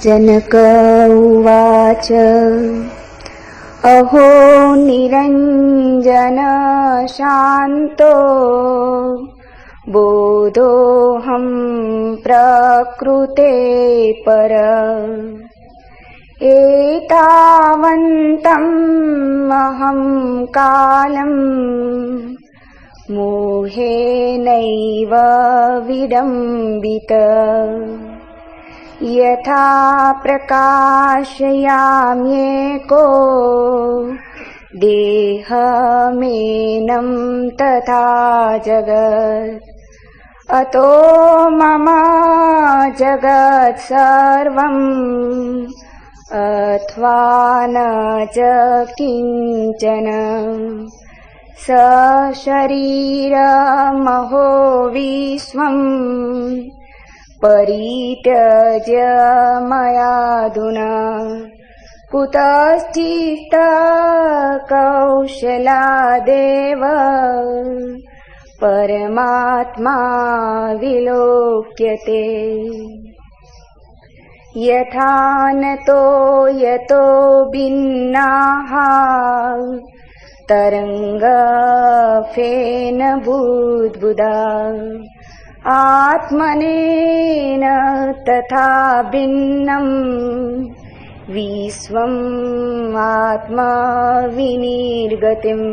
जनक उवाच अहो निरञ्जन शान्तो बोधोऽहं प्रकृते पर एतावन्तम् अहं कालम् मोहेनैव विडम्बित यथा प्रकाशयाम्येको देहमेनं तथा जगत् अतो मम जगत् सर्वम् अथवा न च किञ्चन सशरीरमहो विश्वम् परित्यज्य मयाधुना कुतश्चित् कौशलादेव परमात्मा विलोक्यते यथा नतो यतो भिन्नाः तरङ्गफेन बुद्बुदा आत्मनेन तथा भिन्नं विश्वम् आत्मा विनिर्गतिम्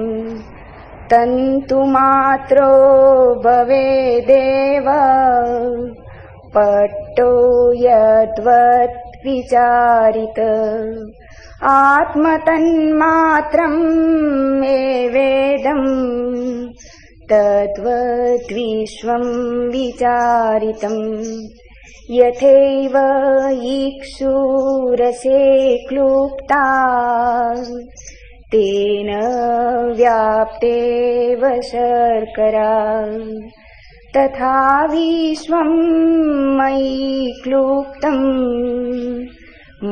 तन्तुमात्रो भवेदेव पट्टो यद्वत् विचारित आत्मतन्मात्रम् एवेदम् तद्वद्विश्वं विचारितम् यथैव इक्षुरसे क्लुप्ता तेन व्याप्तेव शर्करा तथा विश्वं मयि क्लुप्तम्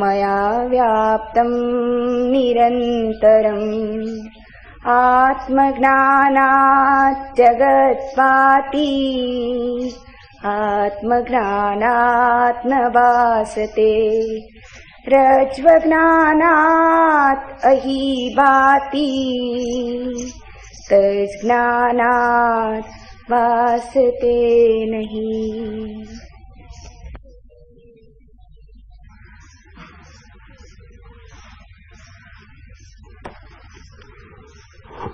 मया व्याप्तं निरन्तरम् आत्मज्ञानात् जगत्पाति आत्मज्ञानात् न भासते रज्ज्वज्ञानात् अहिभाति तज्ज्ञानात् भासते नहीं।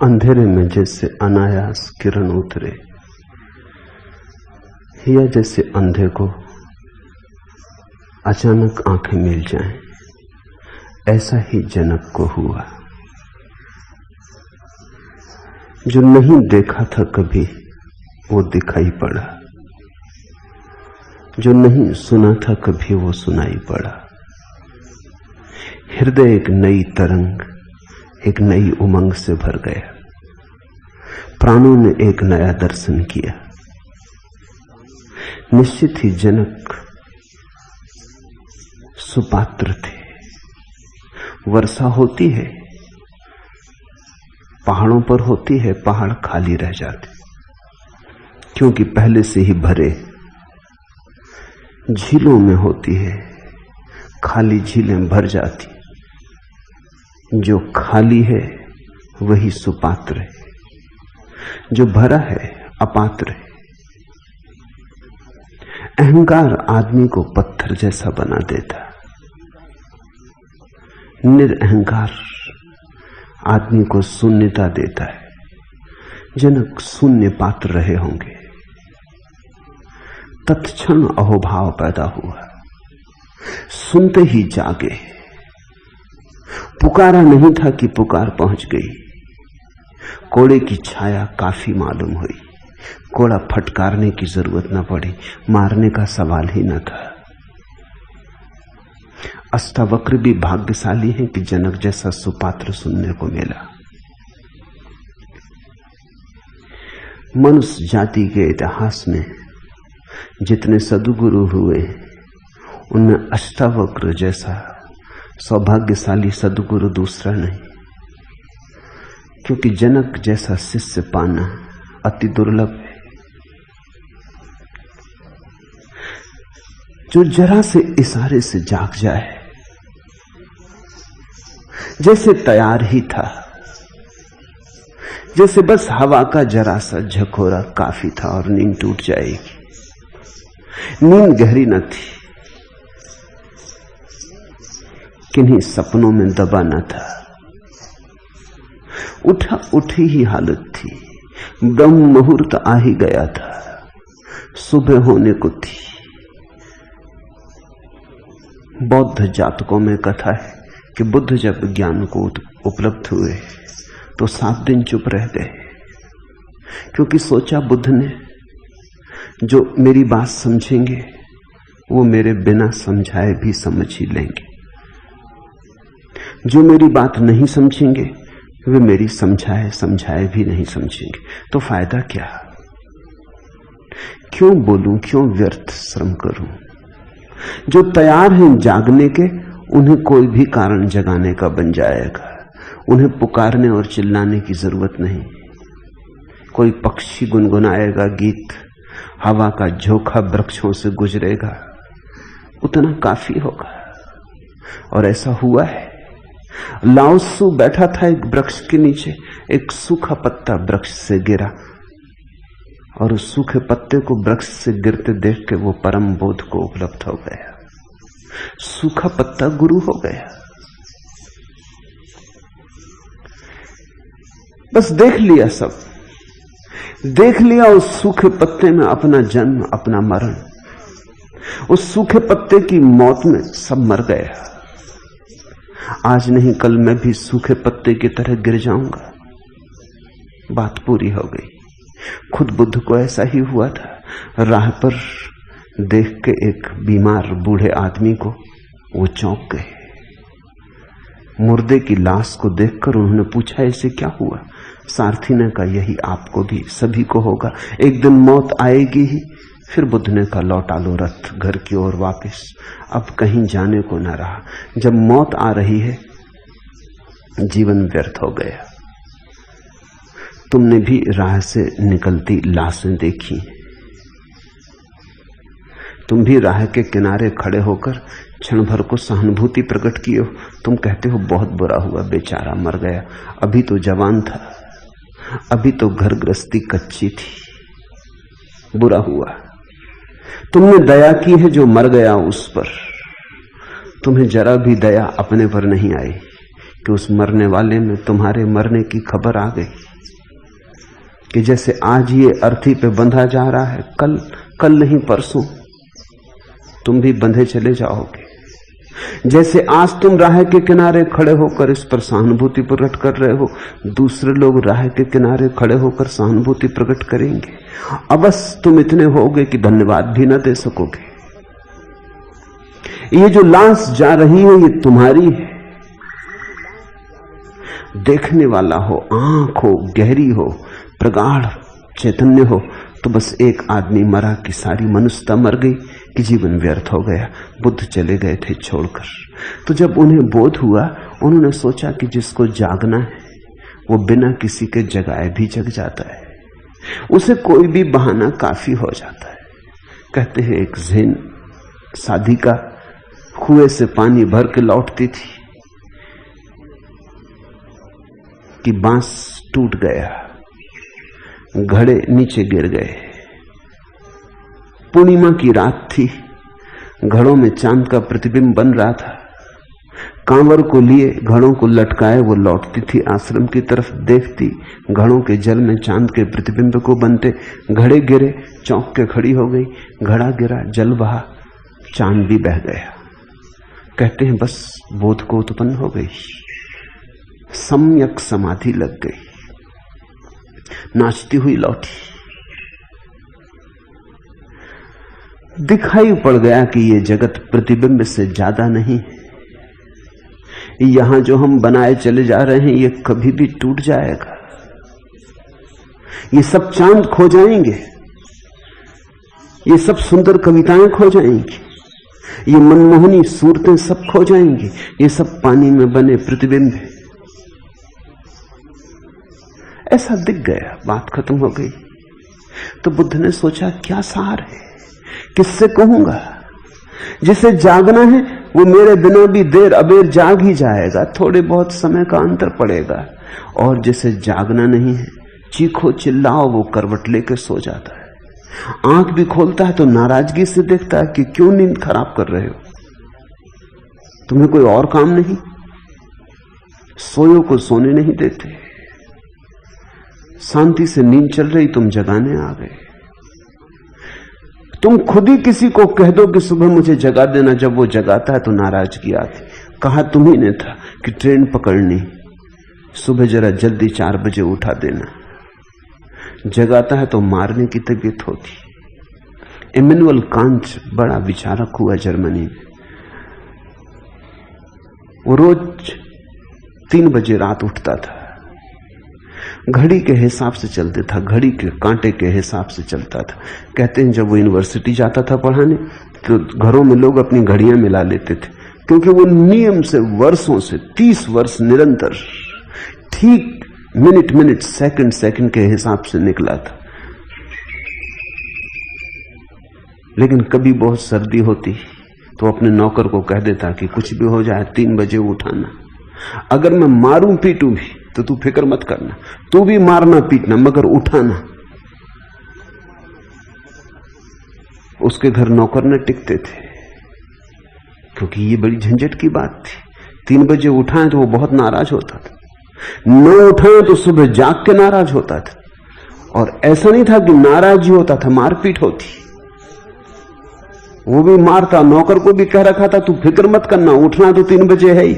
अंधेरे में जैसे अनायास किरण उतरे या जैसे अंधे को अचानक आंखें मिल जाएं, ऐसा ही जनक को हुआ। जो नहीं देखा था कभी वो दिखाई पड़ा, जो नहीं सुना था कभी वो सुनाई पड़ा। हृदय एक नई तरंग, एक नई उमंग से भर गया। प्राणों ने एक नया दर्शन किया। निश्चित ही जनक सुपात्र थे। वर्षा होती है, पहाड़ों पर होती है, पहाड़ खाली रह जाते क्योंकि पहले से ही भरे। झीलों में होती है, खाली झीलें भर जाती। जो खाली है वही सुपात्र है, जो भरा है अपात्र है। अहंकार आदमी को पत्थर जैसा बना देता, निरअहंकार आदमी को शून्यता देता है। जनक शून्य पात्र रहे होंगे। तत्क्षण अहोभाव पैदा हुआ, सुनते ही जागे। पुकारा नहीं था कि पुकार पहुंच गई। कोड़े की छाया काफी मालूम हुई। कोड़ा फटकारने की जरूरत न पड़ी, मारने का सवाल ही न था। अष्टावक्र भी भाग्यशाली हैं कि जनक जैसा सुपात्र सुनने को मिला। मनुष्य जाति के इतिहास में जितने सद्गुरु हुए उनमें अष्टावक्र जैसा सौभाग्यशाली सद्गुरु दूसरा नहीं, क्योंकि जनक जैसा शिष्य पाना अति दुर्लभ है। जो जरा से इशारे से जाग जाए, जैसे तैयार ही था, जैसे बस हवा का जरा सा झकोरा काफी था और नींद टूट जाएगी। नींद गहरी न थी, किन्हीं सपनों में दबा न था, उठी ही हालत थी। ब्रह्म मुहूर्त आ ही गया था, सुबह होने को थी। बौद्ध जातकों में कथा है कि बुद्ध जब ज्ञान को उपलब्ध हुए तो 7 दिन चुप रह गए, क्योंकि सोचा बुद्ध ने जो मेरी बात समझेंगे वो मेरे बिना समझाए भी समझ ही लेंगे, जो मेरी बात नहीं समझेंगे वे मेरी समझाए भी नहीं समझेंगे, तो फायदा क्या? क्यों बोलूं, क्यों व्यर्थ श्रम करूं? जो तैयार हैं जागने के, उन्हें कोई भी कारण जगाने का बन जाएगा। उन्हें पुकारने और चिल्लाने की जरूरत नहीं। कोई पक्षी गुनगुनाएगा गीत, हवा का झोंका वृक्षों से गुजरेगा, उतना काफी होगा। और ऐसा हुआ है। लाओ त्सु बैठा था एक वृक्ष के नीचे, एक सूखा पत्ता वृक्ष से गिरा और उस सूखे पत्ते को वृक्ष से गिरते देख के वो परम बोध को उपलब्ध हो गया। सूखा पत्ता गुरु हो गया। बस देख लिया, सब देख लिया उस सूखे पत्ते में अपना जन्म, अपना मरण। उस सूखे पत्ते की मौत में सब मर गया। आज नहीं कल मैं भी सूखे पत्ते की तरह गिर जाऊंगा। बात पूरी हो गई। खुद बुद्ध को ऐसा ही हुआ था। राह पर देख के एक बीमार बूढ़े आदमी को वो चौंक गए। मुर्दे की लाश को देखकर उन्होंने पूछा, इसे क्या हुआ? सारथी ने कहा, यही आपको भी, सभी को होगा, एक दिन मौत आएगी ही। फिर बुद्ध ने कहा, लौटा लो रथ घर की ओर वापस, अब कहीं जाने को न रहा। जब मौत आ रही है, जीवन व्यर्थ हो गया। तुमने भी राह से निकलती लाशें देखी, तुम भी राह के किनारे खड़े होकर क्षण भर को सहानुभूति प्रकट किए हो। तुम कहते हो बहुत बुरा हुआ, बेचारा मर गया, अभी तो जवान था, अभी तो घर गृहस्थी कच्ची थी, बुरा हुआ। तुमने दया की है जो मर गया उस पर, तुम्हें जरा भी दया अपने पर नहीं आई कि उस मरने वाले में तुम्हारे मरने की खबर आ गई, कि जैसे आज ये अर्थी पे बंधा जा रहा है, कल नहीं परसों तुम भी बंधे चले जाओगे। जैसे आज तुम राह के किनारे खड़े होकर इस पर सहानुभूति प्रकट कर रहे हो, दूसरे लोग राह के किनारे खड़े होकर सहानुभूति प्रकट करेंगे। अवश्य तुम इतने होगे कि धन्यवाद भी न दे सकोगे। ये जो लाश जा रही है ये तुम्हारी है। देखने वाला हो, आंख हो, गहरी हो, प्रगाढ़ चैतन्य हो, तो बस एक आदमी मरा कि सारी मनुष्यता मर गई, कि जीवन व्यर्थ हो गया। बुद्ध चले गए थे छोड़कर। तो जब उन्हें बोध हुआ, उन्होंने सोचा कि जिसको जागना है वो बिना किसी के जगाए भी जग जाता है, उसे कोई भी बहाना काफी हो जाता है। कहते हैं एक ज़ेन साधिका कुएं से पानी भर के लौटती थी कि बांस टूट गया, घड़े नीचे गिर गए। पूर्णिमा की रात थी, घड़ों में चांद का प्रतिबिंब बन रहा था। कांवर को लिए घड़ों को लटकाए वो लौटती थी आश्रम की तरफ, देखती घड़ों के जल में चांद के प्रतिबिंब को बनते। घड़े गिरे, चौंक के खड़ी हो गई। घड़ा गिरा, जल बहा, चांद भी बह गया। कहते हैं बस बोध को उत्पन्न हो गई, सम्यक समाधि लग गई, नाचती हुई लौटी। दिखाई पड़ गया कि ये जगत प्रतिबिंब से ज्यादा नहीं है। यहां जो हम बनाए चले जा रहे हैं ये कभी भी टूट जाएगा। ये सब चांद खो जाएंगे, ये सब सुंदर कविताएं खो जाएंगी, ये मनमोहनी सूरतें सब खो जाएंगी, ये सब पानी में बने प्रतिबिंब है। ऐसा दिख गया, बात खत्म हो गई। तो बुद्ध ने सोचा क्या सार है, किससे कहूंगा? जिसे जागना है वो मेरे बिना भी देर अबेर जाग ही जाएगा, थोड़े बहुत समय का अंतर पड़ेगा। और जिसे जागना नहीं है, चीखो चिल्लाओ, वो करवट लेकर सो जाता है। आंख भी खोलता है तो नाराजगी से देखता है कि क्यों नींद खराब कर रहे हो, तुम्हें कोई और काम नहीं? सोयो को सोने नहीं देते, शांति से नींद चल रही, तुम जगाने आ गए। तुम खुद ही किसी को कह दो कि सुबह मुझे जगा देना, जब वो जगाता है तो नाराजगी आती। कहा तुम्ही ने था कि ट्रेन पकड़नी, सुबह जरा जल्दी 4 बजे उठा देना। जगाता है तो मारने की तबीयत होती। इमैनुअल कांट बड़ा विचारक हुआ जर्मनी में। वो रोज 3 बजे रात उठता था, घड़ी के हिसाब से चलते था, घड़ी के कांटे के हिसाब से चलता था। कहते हैं जब वो यूनिवर्सिटी जाता था पढ़ाने तो घरों में लोग अपनी घड़ियां मिला लेते थे, क्योंकि वो नियम से वर्षों से 30 वर्ष निरंतर ठीक मिनट मिनट सेकंड सेकंड के हिसाब से निकला था। लेकिन कभी बहुत सर्दी होती तो अपने नौकर को कह देता कि कुछ भी हो जाए 3 बजे उठाना, अगर मैं मारूं पीटूं भी तो तू फिक्र मत करना, तू भी मारना पीटना मगर उठाना। उसके घर नौकर न टिकते थे, क्योंकि ये बड़ी झंझट की बात थी। 3 बजे उठाएं तो वो बहुत नाराज होता था, न उठाएं तो सुबह जाग के नाराज होता था। और ऐसा नहीं था कि नाराज ही होता था, मारपीट होती, वो भी मारता। नौकर को भी कह रखा था तू फिक्र मत करना, उठना तो 3 बजे है ही,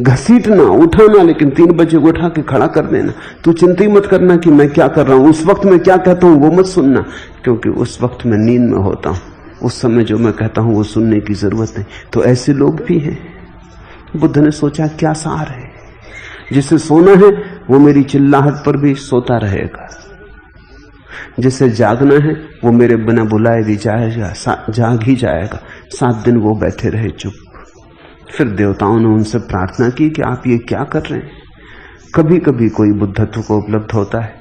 घसीटना उठाना, लेकिन 3 बजे उठा के खड़ा कर देना। तू चिंता ही मत करना कि मैं क्या कर रहा हूं, उस वक्त मैं क्या कहता हूं वो मत सुनना, क्योंकि उस वक्त मैं नींद में होता हूं, उस समय जो मैं कहता हूं वो सुनने की जरूरत नहीं। तो ऐसे लोग भी हैं। बुद्ध ने सोचा क्या सार है, जिसे सोना है वो मेरी चिल्लाहट पर भी सोता रहेगा, जिसे जागना है वो मेरे बिना बुलाए भी जाएगा, जाग ही जाएगा। 7 दिन वो बैठे रहे चुप। फिर देवताओं ने उनसे प्रार्थना की कि आप ये क्या कर रहे हैं। कभी कभी कोई बुद्धत्व को उपलब्ध होता है,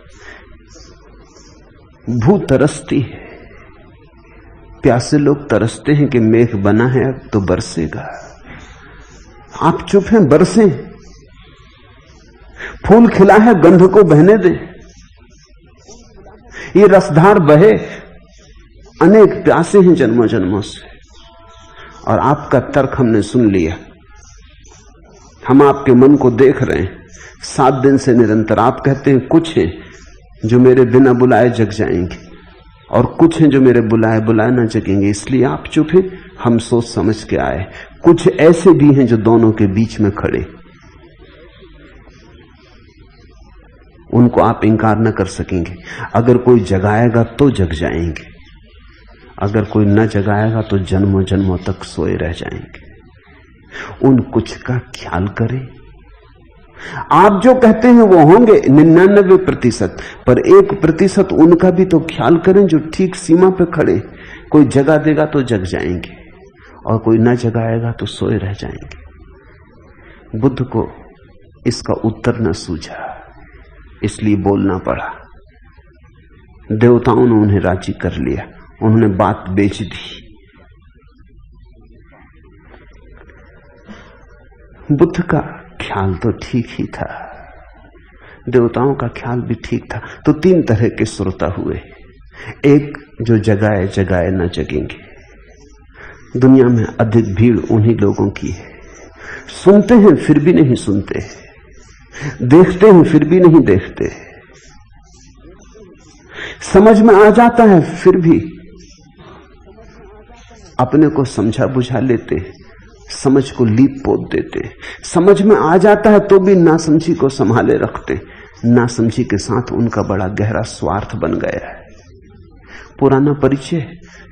भूख तरसती है, प्यासे लोग तरसते हैं कि मेघ बना है अब तो बरसेगा। आप चुप हैं, बरसे। फूल खिला है, गंध को बहने दें, ये रसधार बहे, अनेक प्यासे हैं जन्मों जन्मों से। और आपका तर्क हमने सुन लिया, हम आपके मन को देख रहे हैं 7 दिन से निरंतर। आप कहते हैं कुछ हैं जो मेरे बिना बुलाए जग जाएंगे और कुछ हैं जो मेरे बुलाए बुलाए ना जगेंगे, इसलिए आप चुप हैं। हम सोच समझ के आए, कुछ ऐसे भी हैं जो दोनों के बीच में खड़े, उनको आप इंकार न कर सकेंगे। अगर कोई जगाएगा तो जग जाएंगे, अगर कोई न जगाएगा तो जन्मों जन्मों तक सोए रह जाएंगे। उन कुछ का ख्याल करें। आप जो कहते हैं वो होंगे 99%, पर 1% उनका भी तो ख्याल करें जो ठीक सीमा पे खड़े। कोई जगा देगा तो जग जाएंगे और कोई न जगाएगा तो सोए रह जाएंगे। बुद्ध को इसका उत्तर न सूझा, इसलिए बोलना पड़ा। देवताओं ने उन्हें राजी कर लिया, उन्होंने बात बेच दी। बुद्ध का ख्याल तो ठीक ही था, देवताओं का ख्याल भी ठीक था। तो 3 तरह के श्रोता हुए। एक जो जगाए जगाए न जगेंगे। दुनिया में अधिक भीड़ उन्हीं लोगों की है, सुनते हैं फिर भी नहीं सुनते, देखते हैं फिर भी नहीं देखते, समझ में आ जाता है फिर भी अपने को समझा बुझा लेते, समझ को लीप पोत देते। समझ में आ जाता है तो भी नासमझी को संभाले रखते। नासमझी के साथ उनका बड़ा गहरा स्वार्थ बन गया है। पुराना परिचय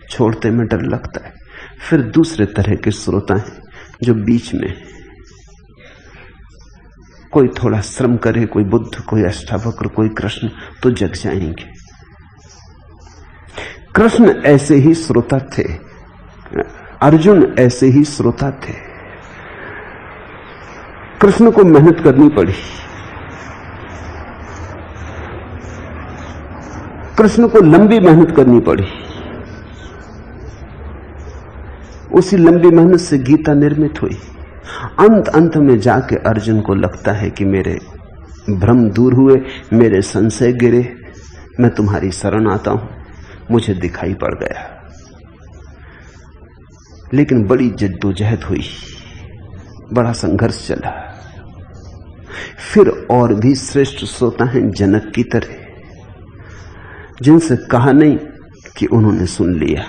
छोड़ते में डर लगता है। फिर दूसरे तरह के श्रोता हैं जो बीच में, कोई थोड़ा श्रम करे, कोई बुद्ध, कोई अष्टावक्र, कोई कृष्ण, तो जग जाएंगे। कृष्ण ऐसे ही श्रोता थे, अर्जुन ऐसे ही श्रोता थे। कृष्ण को मेहनत करनी पड़ी, कृष्ण को लंबी मेहनत करनी पड़ी। उसी लंबी मेहनत से गीता निर्मित हुई। अंत में जाके अर्जुन को लगता है कि मेरे भ्रम दूर हुए, मेरे संशय गिरे, मैं तुम्हारी शरण आता हूं, मुझे दिखाई पड़ गया। लेकिन बड़ी जद्दोजहद हुई, बड़ा संघर्ष चला। फिर और भी श्रेष्ठ श्रोता हैं जनक की तरह, जिनसे कहा नहीं कि उन्होंने सुन लिया।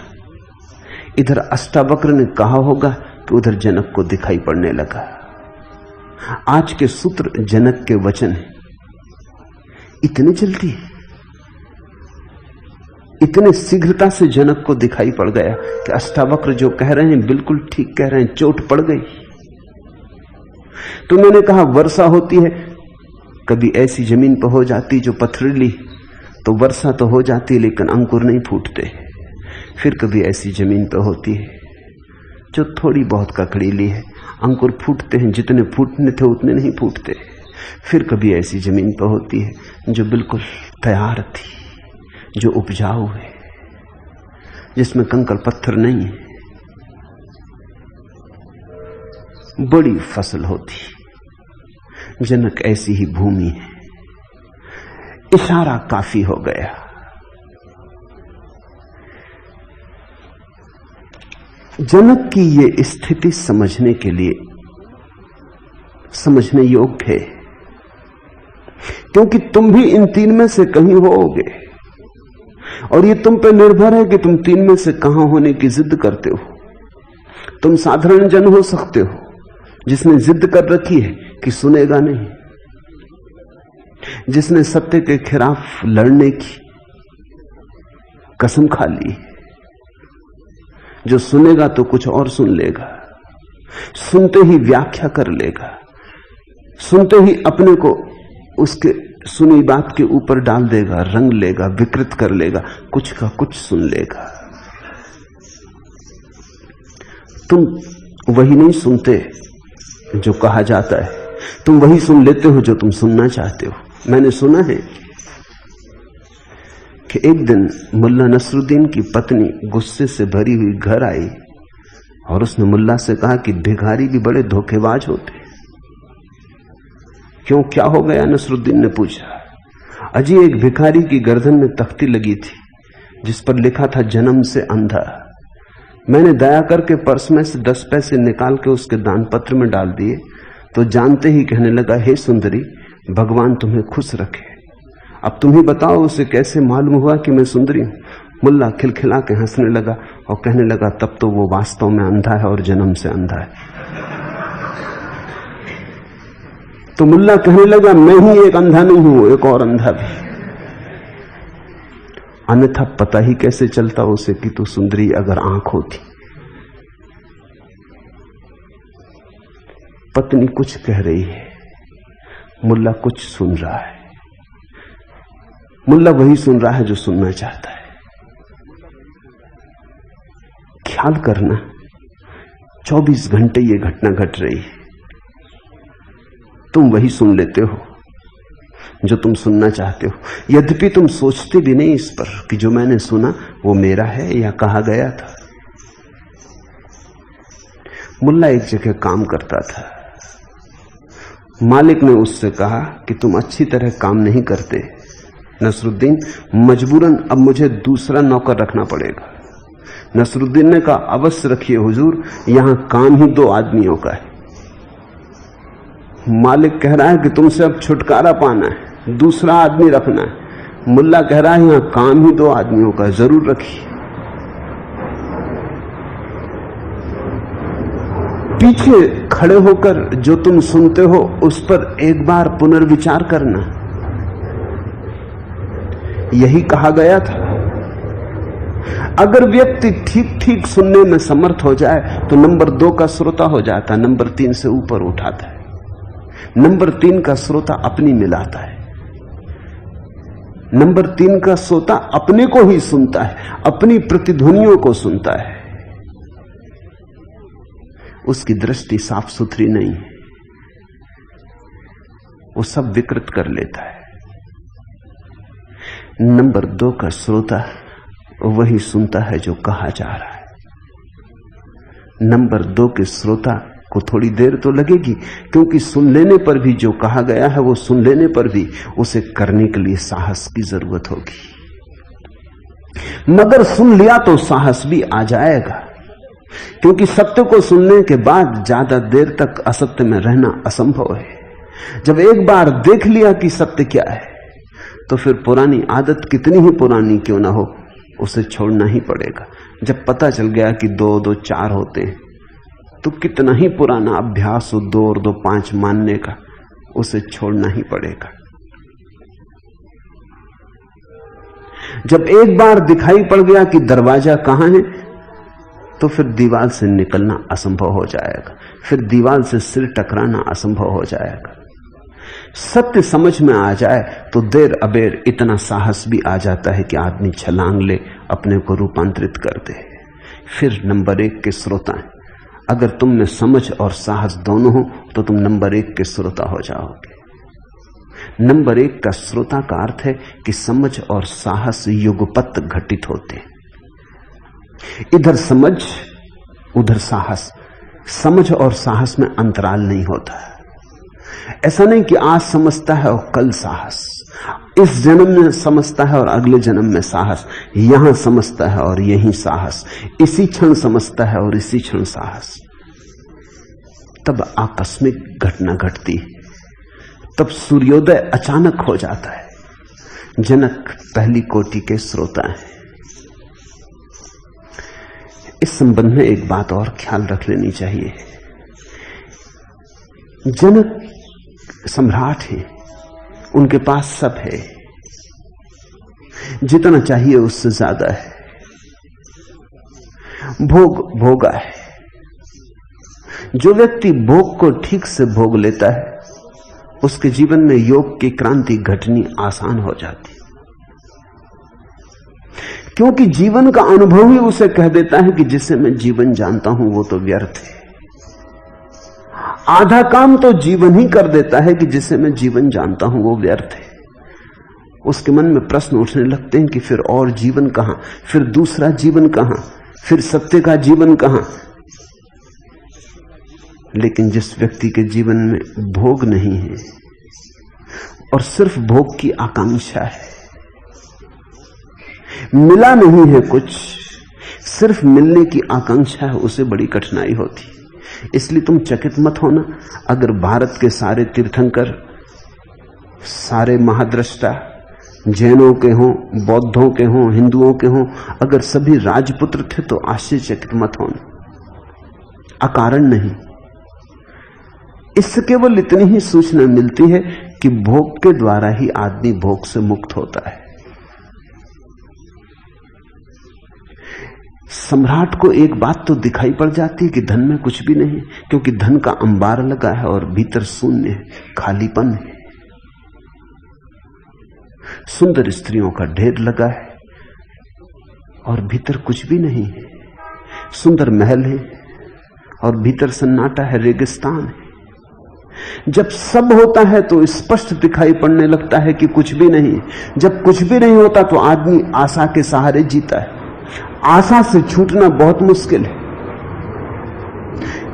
इधर अष्टावक्र ने कहा होगा कि उधर जनक को दिखाई पड़ने लगा। आज के सूत्र जनक के वचन है। इतनी जल्दी, इतने शीघ्रता से जनक को दिखाई पड़ गया कि अष्टावक्र जो कह रहे हैं बिल्कुल ठीक कह रहे हैं, चोट पड़ गई। तो मैंने कहा वर्षा होती है, कभी ऐसी जमीन पर हो जाती जो पथरीली, तो वर्षा तो हो जाती लेकिन अंकुर नहीं फूटते। फिर कभी ऐसी जमीन पर होती है जो थोड़ी बहुत ककड़ीली है, अंकुर फूटते हैं, जितने फूटने थे उतने नहीं फूटते। फिर कभी ऐसी जमीन पर होती है जो बिल्कुल तैयार थी, जो उपजाऊ है, जिसमें कंकड़ पत्थर नहीं है, बड़ी फसल होती। जनक ऐसी ही भूमि है। इशारा काफी हो गया। जनक की ये स्थिति समझने के लिए समझने योग्य है, क्योंकि तुम भी इन तीन में से कहीं होगे, और ये तुम पे निर्भर है कि तुम तीन में से कहां होने की जिद करते हो। तुम साधारण जन हो सकते हो जिसने जिद कर रखी है कि सुनेगा नहीं, जिसने सत्य के खिलाफ लड़ने की कसम खा ली, जो सुनेगा तो कुछ और सुन लेगा, सुनते ही व्याख्या कर लेगा, सुनते ही अपने को उसके सुनी बात के ऊपर डाल देगा, रंग लेगा, विकृत कर लेगा, कुछ का कुछ सुन लेगा। तुम वही नहीं सुनते जो कहा जाता है, तुम वही सुन लेते हो जो तुम सुनना चाहते हो। मैंने सुना है कि एक दिन मुल्ला नसरुद्दीन की पत्नी गुस्से से भरी हुई घर आई और उसने मुल्ला से कहा कि भिखारी भी बड़े धोखेबाज होते। क्यों, क्या हो गया? नसरुद्दीन ने पूछा। अजी, एक भिखारी की गर्दन में तख्ती लगी थी जिस पर लिखा था जन्म से अंधा। मैंने दया करके पर्स में से 10 पैसे निकाल के उसके दान पत्र में डाल दिए तो जानते ही कहने लगा, हे सुंदरी, भगवान तुम्हें खुश रखे। अब तुम ही बताओ उसे कैसे मालूम हुआ कि मैं सुंदरी हूं? मुल्ला खिलखिला के हंसने लगा और कहने लगा, तब तो वो वास्तव में अंधा है और जन्म से अंधा है। तो मुल्ला कहने लगा, मैं ही एक अंधा नहीं हूं, एक और अंधा भी। अन्यथा पता ही कैसे चलता उसे कि तू सुंदरी अगर आंख होती। पत्नी कुछ कह रही है, मुल्ला कुछ सुन रहा है। मुल्ला वही सुन रहा है जो सुनना चाहता है। ख्याल करना, 24 घंटे ये घटना घट रही है, तुम वही सुन लेते हो जो तुम सुनना चाहते हो, यद्यपि तुम सोचते भी नहीं इस पर कि जो मैंने सुना वो मेरा है या कहा गया था। मुल्ला एक जगह काम करता था। मालिक ने उससे कहा कि तुम अच्छी तरह काम नहीं करते नसरुद्दीन, मजबूरन अब मुझे दूसरा नौकर रखना पड़ेगा। नसरुद्दीन ने कहा, अवश्य रखिए हुजूर, यहां काम ही 2 आदमियों का है। मालिक कह रहा है कि तुमसे अब छुटकारा पाना है, दूसरा आदमी रखना है। मुल्ला कह रहा है यहां काम ही 2 आदमियों का, जरूर रखिए। पीछे खड़े होकर जो तुम सुनते हो उस पर एक बार पुनर्विचार करना। यही कहा गया था। अगर व्यक्ति ठीक ठीक सुनने में समर्थ हो जाए तो नंबर 2 का श्रोता हो जाता है, नंबर 3 से ऊपर उठाता है। नंबर 3 का श्रोता अपनी मिलाता है। नंबर 3 का श्रोता अपने को ही सुनता है, अपनी प्रतिध्वनियों को सुनता है। उसकी दृष्टि साफ सुथरी नहीं है, वो सब विकृत कर लेता है। नंबर 2 का श्रोता वही सुनता है जो कहा जा रहा है। नंबर 2 के श्रोता को थोड़ी देर तो लगेगी, क्योंकि सुन लेने पर भी जो कहा गया है वो सुन लेने पर भी उसे करने के लिए साहस की जरूरत होगी। मगर सुन लिया तो साहस भी आ जाएगा, क्योंकि सत्य को सुनने के बाद ज्यादा देर तक असत्य में रहना असंभव है। जब एक बार देख लिया कि सत्य क्या है, तो फिर पुरानी आदत कितनी ही पुरानी क्यों ना हो, उसे छोड़ना ही पड़ेगा। जब पता चल गया कि 2 और 2 4 होते हैं, तो कितना ही पुराना अभ्यास हो 2 और 2 5 मानने का, उसे छोड़ना ही पड़ेगा। जब एक बार दिखाई पड़ गया कि दरवाजा कहां है, तो फिर दीवार से निकलना असंभव हो जाएगा, फिर दीवार से सिर टकराना असंभव हो जाएगा। सत्य समझ में आ जाए तो देर अबेर इतना साहस भी आ जाता है कि आदमी छलांग ले, अपने को रूपांतरित कर दे। फिर नंबर 1 के श्रोता हैं। अगर तुम में समझ और साहस दोनों हो तो तुम नंबर 1 के श्रोता हो जाओगे। नंबर 1 का श्रोता का अर्थ है कि समझ और साहस युगपत घटित होते हैं। इधर समझ उधर साहस, समझ और साहस में अंतराल नहीं होता है। ऐसा नहीं कि आज समझता है और कल साहस, इस जन्म में समझता है और अगले जन्म में साहस, यहां समझता है और यहीं साहस, इसी क्षण समझता है और इसी क्षण साहस। तब आकस्मिक घटना घटती है, तब सूर्योदय अचानक हो जाता है। जनक पहली कोटि के श्रोता हैं। इस संबंध में एक बात और ख्याल रख लेनी चाहिए। जनक सम्राट हैं, उनके पास सब है, जितना चाहिए उससे ज्यादा है। भोग भोगा है। जो व्यक्ति भोग को ठीक से भोग लेता है, उसके जीवन में योग की क्रांति घटनी आसान हो जाती, क्योंकि जीवन का अनुभव ही उसे कह देता है कि जिसे मैं जीवन जानता हूं वो तो व्यर्थ है। आधा काम तो जीवन ही कर देता है कि जिसे मैं जीवन जानता हूं वो व्यर्थ है। उसके मन में प्रश्न उठने लगते हैं कि फिर और जीवन कहां, फिर दूसरा जीवन कहां, फिर सत्य का जीवन कहां। लेकिन जिस व्यक्ति के जीवन में भोग नहीं है और सिर्फ भोग की आकांक्षा है, मिला नहीं है कुछ, सिर्फ मिलने की आकांक्षा है, उसे बड़ी कठिनाई होती। इसलिए तुम चकित मत होना अगर भारत के सारे तीर्थंकर, सारे महाद्रष्टा जैनों के हों, बौद्धों के हों, हिंदुओं के हों, अगर सभी राजपुत्र थे तो आश्चर्यचकित मत होना, अकारण नहीं। इससे केवल इतनी ही सूचना मिलती है कि भोग के द्वारा ही आदमी भोग से मुक्त होता है। सम्राट को एक बात तो दिखाई पड़ जाती है कि धन में कुछ भी नहीं, क्योंकि धन का अंबार लगा है और भीतर शून्य है, खालीपन है। सुंदर स्त्रियों का ढेर लगा है और भीतर कुछ भी नहीं है। सुंदर महल है और भीतर सन्नाटा है, रेगिस्तान है। जब सब होता है तो स्पष्ट दिखाई पड़ने लगता है कि कुछ भी नहीं। जब कुछ भी नहीं होता तो आदमी आशा के सहारे जीता है। आशा से छूटना बहुत मुश्किल है,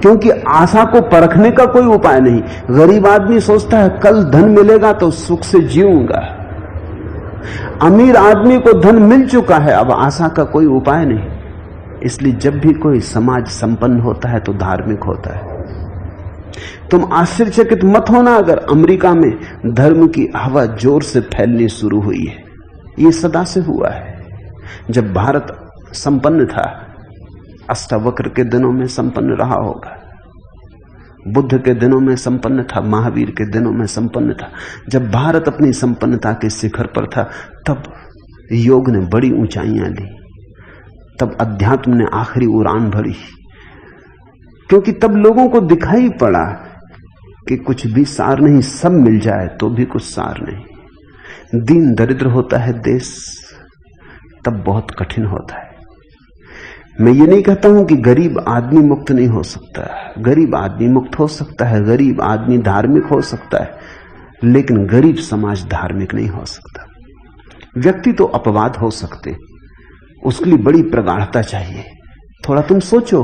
क्योंकि आशा को परखने का कोई उपाय नहीं। गरीब आदमी सोचता है कल धन मिलेगा तो सुख से जीऊंगा। अमीर आदमी को धन मिल चुका है, अब आशा का कोई उपाय नहीं। इसलिए जब भी कोई समाज संपन्न होता है तो धार्मिक होता है। तुम आश्चर्यचकित मत होना अगर अमेरिका में धर्म की हवा जोर से फैलनी शुरू हुई है। ये सदा से हुआ है। जब भारत संपन्न था, अष्टावक्र के दिनों में संपन्न रहा होगा, बुद्ध के दिनों में संपन्न था, महावीर के दिनों में संपन्न था। जब भारत अपनी संपन्नता के शिखर पर था, तब योग ने बड़ी ऊंचाइयां ली, तब अध्यात्म ने आखिरी उड़ान भरी, क्योंकि तब लोगों को दिखाई पड़ा कि कुछ भी सार नहीं, सब मिल जाए तो भी कुछ सार नहीं। दीन दरिद्र होता है देश, तब बहुत कठिन होता है। मैं ये नहीं कहता हूं कि गरीब आदमी मुक्त नहीं हो सकता, गरीब आदमी मुक्त हो सकता है, गरीब आदमी धार्मिक हो सकता है, लेकिन गरीब समाज धार्मिक नहीं हो सकता। व्यक्ति तो अपवाद हो सकते, उसके लिए बड़ी प्रगाढ़ता चाहिए। थोड़ा तुम सोचो,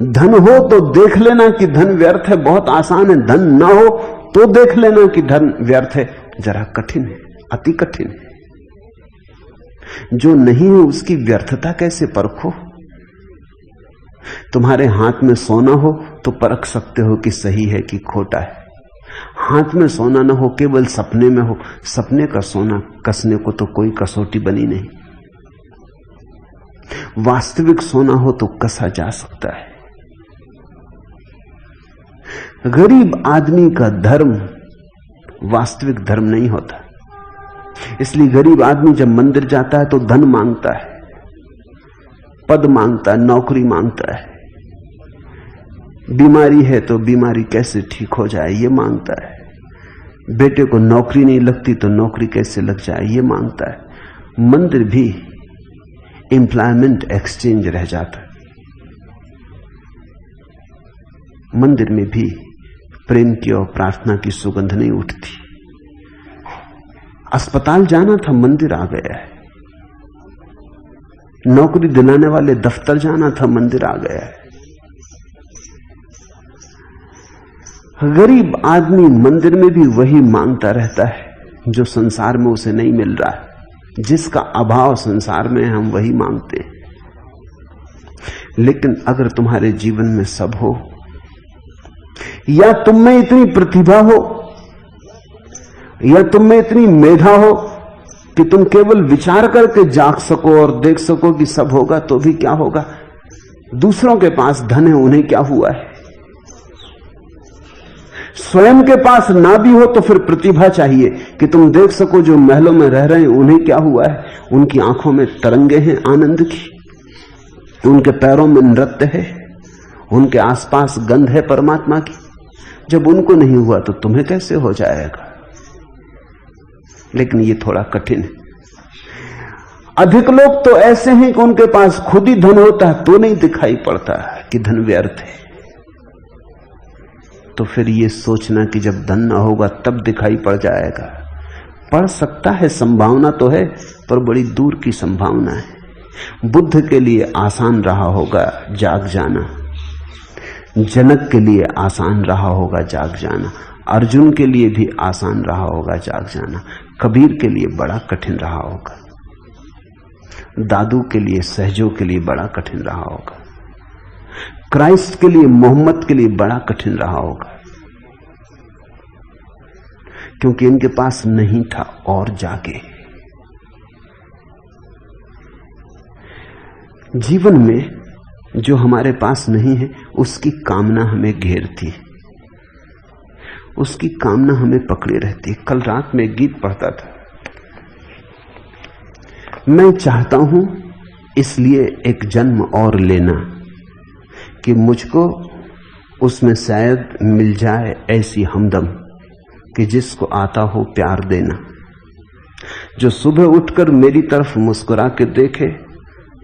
धन हो तो देख लेना कि धन व्यर्थ है, बहुत आसान है। धन ना हो तो देख लेना कि धन व्यर्थ है, जरा कठिन है, अति कठिन है। जो नहीं है उसकी व्यर्थता कैसे परखो? तुम्हारे हाथ में सोना हो तो परख सकते हो कि सही है कि खोटा है। हाथ में सोना ना हो, केवल सपने में हो, सपने का सोना कसने को तो कोई कसौटी बनी नहीं। वास्तविक सोना हो तो कसा जा सकता है। गरीब आदमी का धर्म वास्तविक धर्म नहीं होता। इसलिए गरीब आदमी जब मंदिर जाता है तो धन मांगता है, पद मांगता है, नौकरी मांगता है। बीमारी है तो बीमारी कैसे ठीक हो जाए ये मांगता है। बेटे को नौकरी नहीं लगती तो नौकरी कैसे लग जाए ये मांगता है। मंदिर भी एम्प्लॉयमेंट एक्सचेंज रह जाता है। मंदिर में भी प्रेम की और प्रार्थना की सुगंध नहीं उठती। अस्पताल जाना था, मंदिर आ गया है। नौकरी दिलाने वाले दफ्तर जाना था, मंदिर आ गया है। गरीब आदमी मंदिर में भी वही मांगता रहता है जो संसार में उसे नहीं मिल रहा है। जिसका अभाव संसार में हम वही मांगते हैं। लेकिन अगर तुम्हारे जीवन में सब हो, या तुम में इतनी प्रतिभा हो, या तुम में इतनी मेधा हो कि तुम केवल विचार करके जाग सको और देख सको कि सब होगा, तो भी क्या होगा? दूसरों के पास धन है, उन्हें क्या हुआ है? स्वयं के पास ना भी हो तो फिर प्रतिभा चाहिए कि तुम देख सको जो महलों में रह रहे हैं उन्हें क्या हुआ है। उनकी आंखों में तरंगे हैं आनंद की, उनके पैरों में नृत्य है, उनके आसपास गंध है परमात्मा की। जब उनको नहीं हुआ तो तुम्हें कैसे हो जाएगा? लेकिन ये थोड़ा कठिन है। अधिक लोग तो ऐसे हैं कि उनके पास खुद ही धन होता है तो नहीं दिखाई पड़ता कि धन व्यर्थ है। तो फिर ये सोचना कि जब धन ना होगा तब दिखाई पड़ जाएगा, पड़ सकता है, संभावना तो है, पर बड़ी दूर की संभावना है। बुद्ध के लिए आसान रहा होगा जाग जाना, जनक के लिए आसान रहा होगा जाग जाना, अर्जुन के लिए भी आसान रहा होगा जाग जाना, कबीर के लिए बड़ा कठिन रहा होगा, दादू के लिए, सहजों के लिए बड़ा कठिन रहा होगा, क्राइस्ट के लिए, मोहम्मद के लिए बड़ा कठिन रहा होगा, क्योंकि इनके पास नहीं था और जागे। जीवन में जो हमारे पास नहीं है उसकी कामना हमें घेरती है, उसकी कामना हमें पकड़े रहती है। कल रात में एक गीत पढ़ता था, मैं चाहता हूं इसलिए एक जन्म और लेना कि मुझको उसमें शायद मिल जाए ऐसी हमदम कि जिसको आता हो प्यार देना, जो सुबह उठकर मेरी तरफ मुस्कुरा के देखे,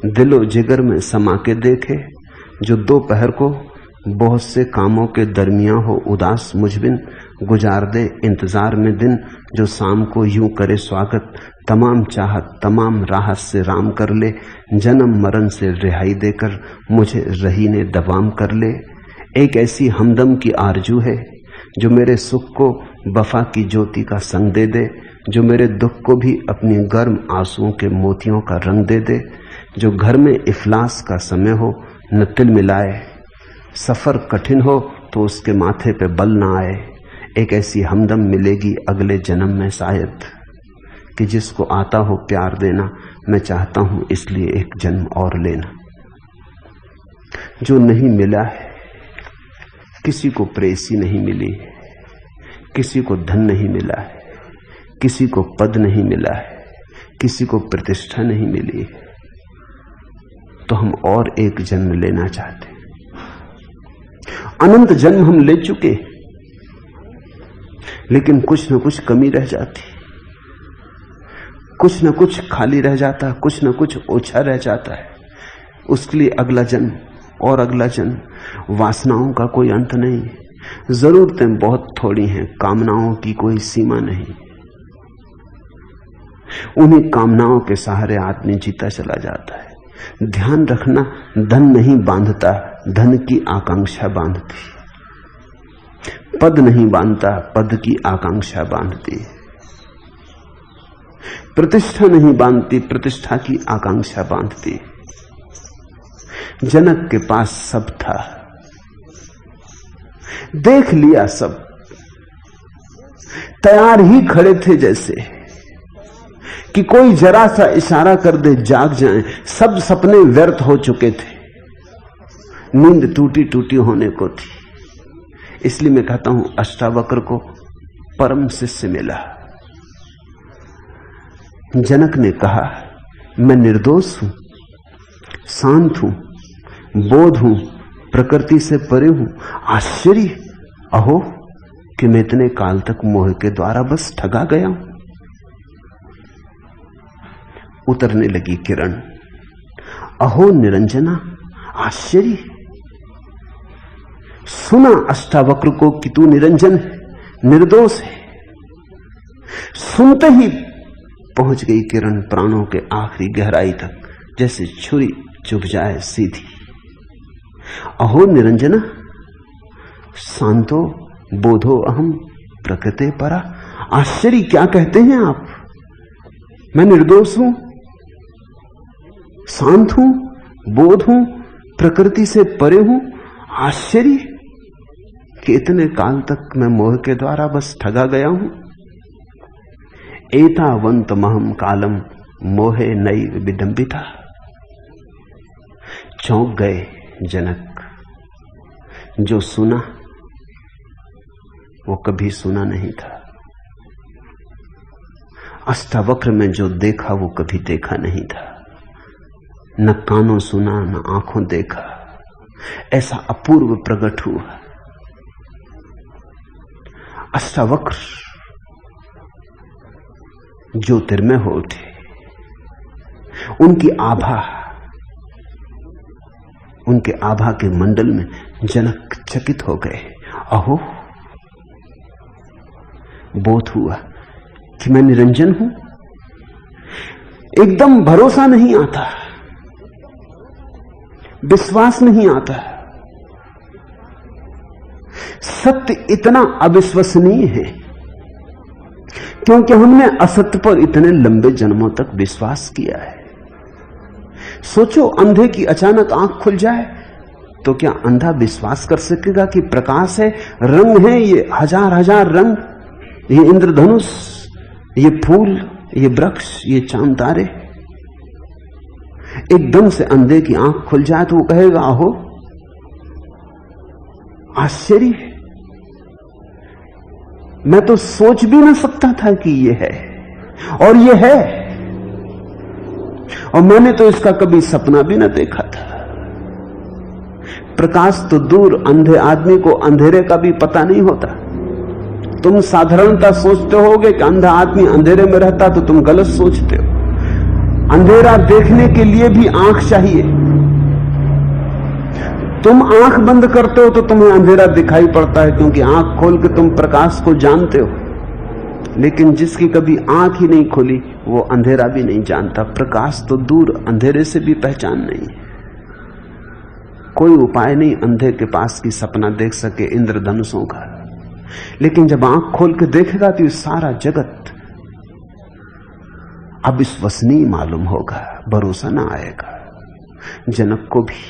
दिलो जिगर में समा के देखे, जो दोपहर को बहुत से कामों के दरमियां हो उदास मुझबिन गुजार दे इंतजार में दिन, जो शाम को यूं करे स्वागत, तमाम चाहत तमाम राहत से राम कर ले, जन्म मरण से रिहाई देकर मुझे रहीने दवाम कर ले। एक ऐसी हमदम की आरजू है जो मेरे सुख को वफा की ज्योति का संग दे दे, जो मेरे दुख को भी अपनी गर्म आंसुओं के मोतियों का रंग दे दे, जो घर में इफलास का समय हो न तिल मिलाए, सफर कठिन हो तो उसके माथे पे बल ना आए। एक ऐसी हमदम मिलेगी अगले जन्म में शायद कि जिसको आता हो प्यार देना, मैं चाहता हूं इसलिए एक जन्म और लेना। जो नहीं मिला है, किसी को प्रेसी नहीं मिली है, किसी को धन नहीं मिला है, किसी को पद नहीं मिला है, किसी को प्रतिष्ठा नहीं मिली है, तो हम और एक जन्म लेना चाहते हैं। अनंत जन्म हम ले चुके, लेकिन कुछ न कुछ कमी रह जाती, कुछ न कुछ खाली रह जाता, कुछ न कुछ ओछा रह जाता है। उसके लिए अगला जन्म और अगला जन्म। वासनाओं का कोई अंत नहीं, जरूरतें बहुत थोड़ी हैं, कामनाओं की कोई सीमा नहीं। उन्हीं कामनाओं के सहारे आदमी जीता चला जाता है। ध्यान रखना, धन नहीं बांधता, धन की आकांक्षा बांधती। पद नहीं बांधता, पद की आकांक्षा बांधती। प्रतिष्ठा नहीं बांधती, प्रतिष्ठा की आकांक्षा बांधती। जनक के पास सब था, देख लिया सब, तैयार ही खड़े थे जैसे कि कोई जरा सा इशारा कर दे जाग जाएं। सब सपने व्यर्थ हो चुके थे, नींद टूटी टूटी होने को थी। इसलिए मैं कहता हूं अष्टावक्र को परम शिष्य मिला। जनक ने कहा, मैं निर्दोष हूं, शांत हूं, बोध हूं, प्रकृति से परे हूं। आश्चर्य, अहो कि मैं इतने काल तक मोह के द्वारा बस ठगा गया हूं। उतरने लगी किरण। अहो निरंजना, आश्चर्य। सुना अष्टावक्र को कि तू निरंजन है, निर्दोष है। सुनते ही पहुंच गई किरण प्राणों के आखिरी गहराई तक, जैसे छुरी चुभ जाए सीधी। अहो निरंजना, शांतो बोधो अहम प्रकृते परा। आश्चर्य, क्या कहते हैं आप? मैं निर्दोष हूं, शांत हूं, बोध हूं, प्रकृति से परे हूं। आश्चर्य कि इतने काल तक मैं मोह के द्वारा बस ठगा गया हूं। एतावंत महम कालम मोहे नई विडंबिता। चौंक गए जनक। जो सुना वो कभी सुना नहीं था। अष्टावक्र में जो देखा वो कभी देखा नहीं था। न कानों सुना, न आंखों देखा। ऐसा अपूर्व प्रकट हुआ। अष्टावक्र ज्योतिर्मय हो उठे। उनकी आभा, उनके आभा के मंडल में जनक चकित हो गए। अहो, बोध हुआ कि मैं निरंजन हूं। एकदम भरोसा नहीं आता, विश्वास नहीं आता। सत्य इतना अविश्वसनीय है क्योंकि हमने असत्य पर इतने लंबे जन्मों तक विश्वास किया है। सोचो, अंधे की अचानक आंख खुल जाए तो क्या अंधा विश्वास कर सकेगा कि प्रकाश है, रंग है, ये हजार हजार रंग, ये इंद्रधनुष, ये फूल, ये वृक्ष, ये चांद तारे। एकदम से अंधे की आंख खुल जाए तो वो कहेगा, अहो आश्चर्य, मैं तो सोच भी ना सकता था कि ये है, और ये है, और मैंने तो इसका कभी सपना भी ना देखा था। प्रकाश तो दूर, अंधे आदमी को अंधेरे का भी पता नहीं होता। तुम साधारणता सोचते होगे कि अंधा आदमी अंधेरे में रहता, तो तुम गलत सोचते हो। अंधेरा देखने के लिए भी आंख चाहिए। तुम आंख बंद करते हो तो तुम्हें अंधेरा दिखाई पड़ता है, क्योंकि आंख खोल के तुम प्रकाश को जानते हो। लेकिन जिसकी कभी आंख ही नहीं खुली वो अंधेरा भी नहीं जानता। प्रकाश तो दूर, अंधेरे से भी पहचान नहीं। कोई उपाय नहीं अंधे के पास की सपना देख सके इंद्रधनुषों का। लेकिन जब आंख खोल के देखेगा तो ये सारा जगत अविश्वसनीय मालूम होगा, भरोसा ना आएगा। जनक को भी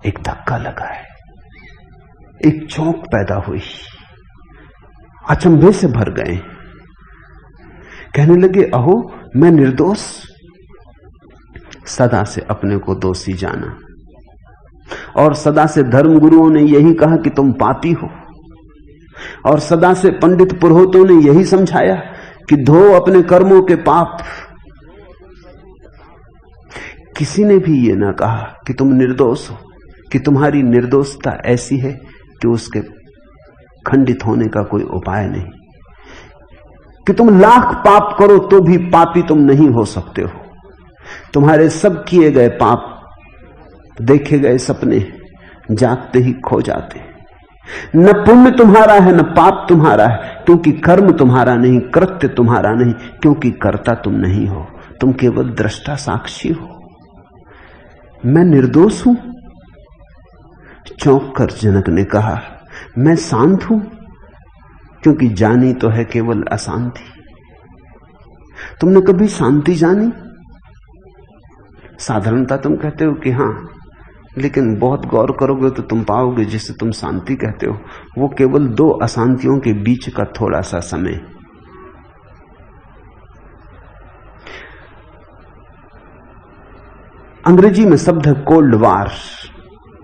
एक धक्का लगा है, एक चौंक पैदा हुई, अचंभे से भर गए। कहने लगे, अहो मैं निर्दोष। सदा से अपने को दोषी जाना, और सदा से धर्म गुरुओं ने यही कहा कि तुम पापी हो, और सदा से पंडित पुरोहितों ने यही समझाया कि धो अपने कर्मों के पाप। किसी ने भी ये ना कहा कि तुम निर्दोष हो, कि तुम्हारी निर्दोषता ऐसी है कि उसके खंडित होने का कोई उपाय नहीं, कि तुम लाख पाप करो तो भी पापी तुम नहीं हो सकते हो। तुम्हारे सब किए गए पाप, देखे गए सपने जागते ही खो जाते। न पुण्य तुम्हारा है, न पाप तुम्हारा है, क्योंकि कर्म तुम्हारा नहीं, कृत्य तुम्हारा नहीं, क्योंकि कर्ता तुम नहीं हो। तुम केवल दृष्टा साक्षी हो। मैं निर्दोष हूं? चौंक कर जनक ने कहा, मैं शांत हूं, क्योंकि जानी तो है केवल अशांति। तुमने कभी शांति जानी? साधारणता तुम कहते हो कि हां, लेकिन बहुत गौर करोगे तो तुम पाओगे जिसे तुम शांति कहते हो वो केवल दो अशांतियों के बीच का थोड़ा सा समय। अंग्रेजी में शब्द है कोल्ड वार।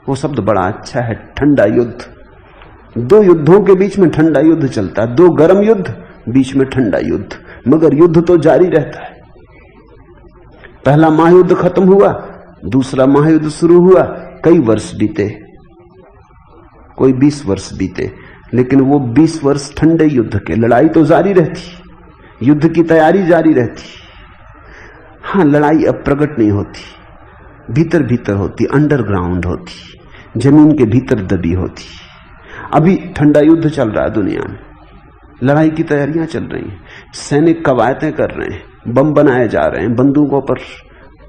वो शब्द बड़ा अच्छा है, ठंडा युद्ध। दो युद्धों के बीच में ठंडा युद्ध चलता है, दो गर्म युद्ध, बीच में ठंडा युद्ध, मगर युद्ध तो जारी रहता है। पहला महायुद्ध खत्म हुआ, दूसरा महायुद्ध शुरू हुआ, कई वर्ष बीते, कोई 20 वर्ष बीते, लेकिन वो 20 वर्ष ठंडे युद्ध के। लड़ाई तो जारी रहती, युद्ध की तैयारी जारी रहती। हां, लड़ाई अब प्रकट नहीं होती, भीतर भीतर होती, अंडरग्राउंड होती, जमीन के भीतर दबी होती। अभी ठंडा युद्ध चल रहा है दुनिया में, लड़ाई की तैयारियां चल रही हैं, सैनिक कवायतें कर रहे हैं, बम बनाए जा रहे हैं, बंदूकों पर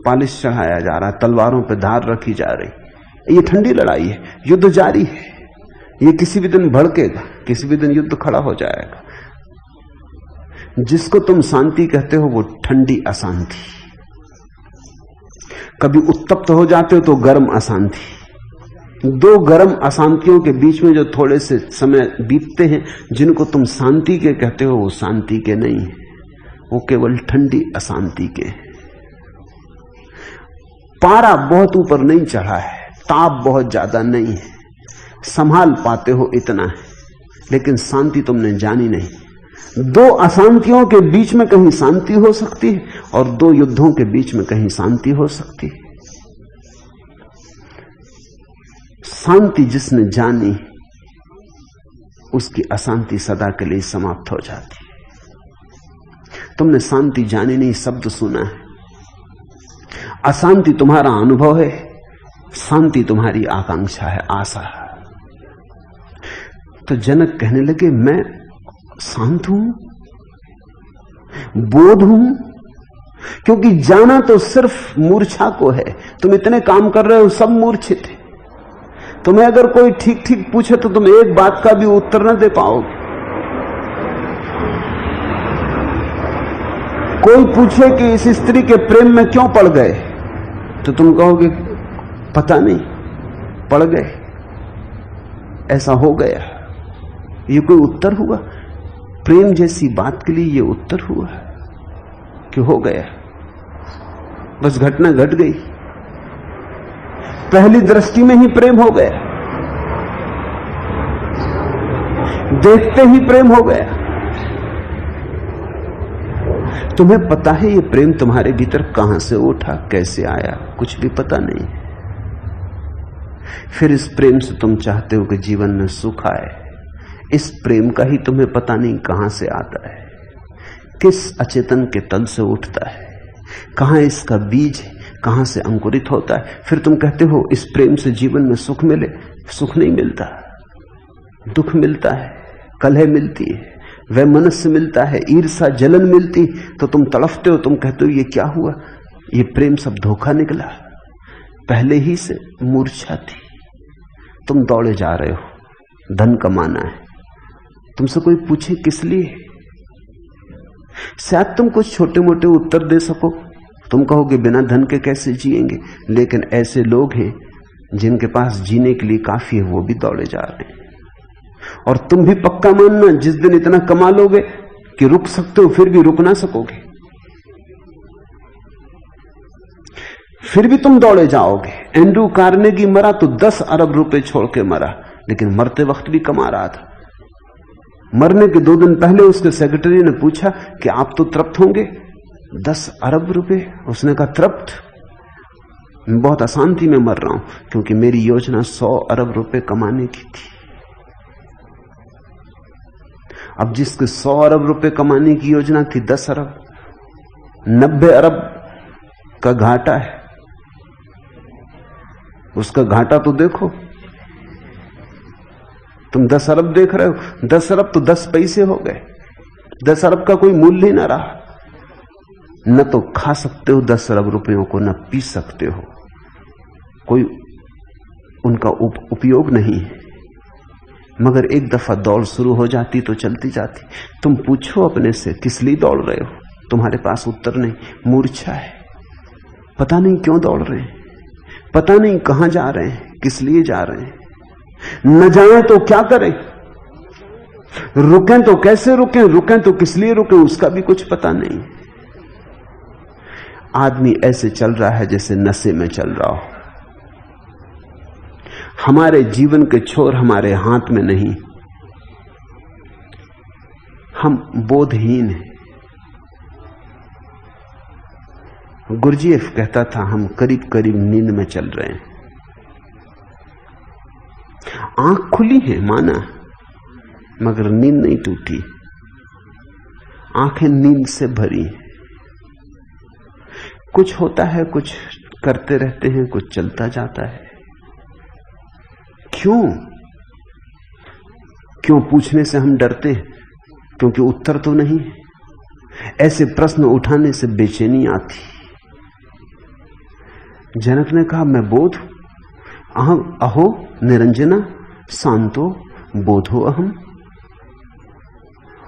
पालिश चढ़ाया जा रहा है, तलवारों पर धार रखी जा रही। ये ठंडी लड़ाई है, युद्ध जारी है। ये किसी भी दिन भड़केगा, किसी भी दिन युद्ध खड़ा हो जाएगा। जिसको तुम शांति कहते हो वो ठंडी अशांति। कभी उत्तप्त हो जाते हो तो गर्म अशांति। दो गर्म अशांतियों के बीच में जो थोड़े से समय बीतते हैं, जिनको तुम शांति के कहते हो, वो शांति के नहीं है, वो केवल ठंडी अशांति के। पारा बहुत ऊपर नहीं चढ़ा है, ताप बहुत ज्यादा नहीं है, संभाल पाते हो इतना है, लेकिन शांति तुमने जानी नहीं। दो अशांतियों के बीच में कहीं शांति हो सकती है और दो युद्धों के बीच में कहीं शांति हो सकती है। शांति जिसने जानी, उसकी अशांति सदा के लिए समाप्त हो जाती है। तुमने शांति जानी नहीं, शब्द सुना है। अशांति तुम्हारा अनुभव है, शांति तुम्हारी आकांक्षा है, आशा है। तो जनक कहने लगे, मैं शांत हूं, बोध हूं, क्योंकि जाना तो सिर्फ मूर्छा को है। तुम इतने काम कर रहे हो, सब मूर्छित है। तुम्हें अगर कोई ठीक ठीक पूछे तो तुम एक बात का भी उत्तर न दे पाओगे। कोई पूछे कि इस स्त्री के प्रेम में क्यों पड़ गए, तो तुम कहोगे पता नहीं, पड़ गए, ऐसा हो गया। ये कोई उत्तर हुआ? प्रेम जैसी बात के लिए ये उत्तर हुआ कि हो गया, बस घटना घट गई, पहली दृष्टि में ही प्रेम हो गया, देखते ही प्रेम हो गया। तुम्हें पता है ये प्रेम तुम्हारे भीतर कहां से उठा, कैसे आया, कुछ भी पता नहीं। फिर इस प्रेम से तुम चाहते हो कि जीवन में सुख आए। इस प्रेम का ही तुम्हें पता नहीं कहां से आता है, किस अचेतन के तल से उठता है, कहां इसका बीज है, कहां से अंकुरित होता है। फिर तुम कहते हो इस प्रेम से जीवन में सुख मिले। सुख नहीं मिलता, दुख मिलता है, कलह मिलती है, वह मनुष्य मिलता है, ईर्षा जलन मिलती। तो तुम तड़फते हो, तुम कहते हो ये क्या हुआ, ये प्रेम सब धोखा निकला, पहले ही से मूर्छा थी। तुम दौड़े जा रहे हो, धन कमाना है। तुमसे कोई पूछे किस लिए, शायद तुम कुछ छोटे मोटे उत्तर दे सको। तुम कहोगे बिना धन के कैसे जिएंगे, लेकिन ऐसे लोग हैं जिनके पास जीने के लिए काफी है, वो भी दौड़े जा रहे हैं। और तुम भी पक्का मानना, जिस दिन इतना कमा लोगे कि रुक सकते हो, फिर भी रुक ना सकोगे, फिर भी तुम दौड़े जाओगे। एंड्रू कार्नेगी मरा तो 10 अरब रुपए छोड़ के मरा, लेकिन मरते वक्त भी कमा रहा था। मरने के 2 दिन पहले उसके सेक्रेटरी ने पूछा कि आप तो तृप्त होंगे, 10 अरब रुपए। उसने कहा तृप्त, मैं बहुत अशांति में मर रहा हूं, क्योंकि मेरी योजना 100 अरब रुपए कमाने की थी। अब जिसके 100 अरब रुपए कमाने की योजना थी, 10 अरब, 90 अरब का घाटा है। उसका घाटा तो देखो, तुम 10 अरब देख रहे हो, 10 अरब तो 10 पैसे हो गए, 10 अरब का कोई मूल्य ही ना रहा। न तो खा सकते हो 10 अरब रुपयों को, न पी सकते हो, कोई उनका उपयोग नहीं है। मगर एक दफा दौड़ शुरू हो जाती तो चलती जाती। तुम पूछो अपने से किस लिए दौड़ रहे हो, तुम्हारे पास उत्तर नहीं। मूर्छा है, पता नहीं क्यों दौड़ रहे हैं, पता नहीं कहां जा रहे हैं, किस लिए जा रहे हैं, न जाएं तो क्या करें, रुकें तो कैसे रुकें, रुकें तो किस लिए रुकें, उसका भी कुछ पता नहीं। आदमी ऐसे चल रहा है जैसे नशे में चल रहा हो। हमारे जीवन के छोर हमारे हाथ में नहीं, हम बोधहीन हैं। गुरजीएफ कहता था हम करीब करीब नींद में चल रहे हैं। आंख खुली है माना, मगर नींद नहीं टूटी, आंखें नींद से भरी। कुछ होता है, कुछ करते रहते हैं, कुछ चलता जाता है। क्यों क्यों पूछने से हम डरते हैं, क्योंकि उत्तर तो नहीं। ऐसे प्रश्न उठाने से बेचैनी आती। जनक ने कहा मैं बोध अहम अहो निरंजना शांतो बोधो अहम।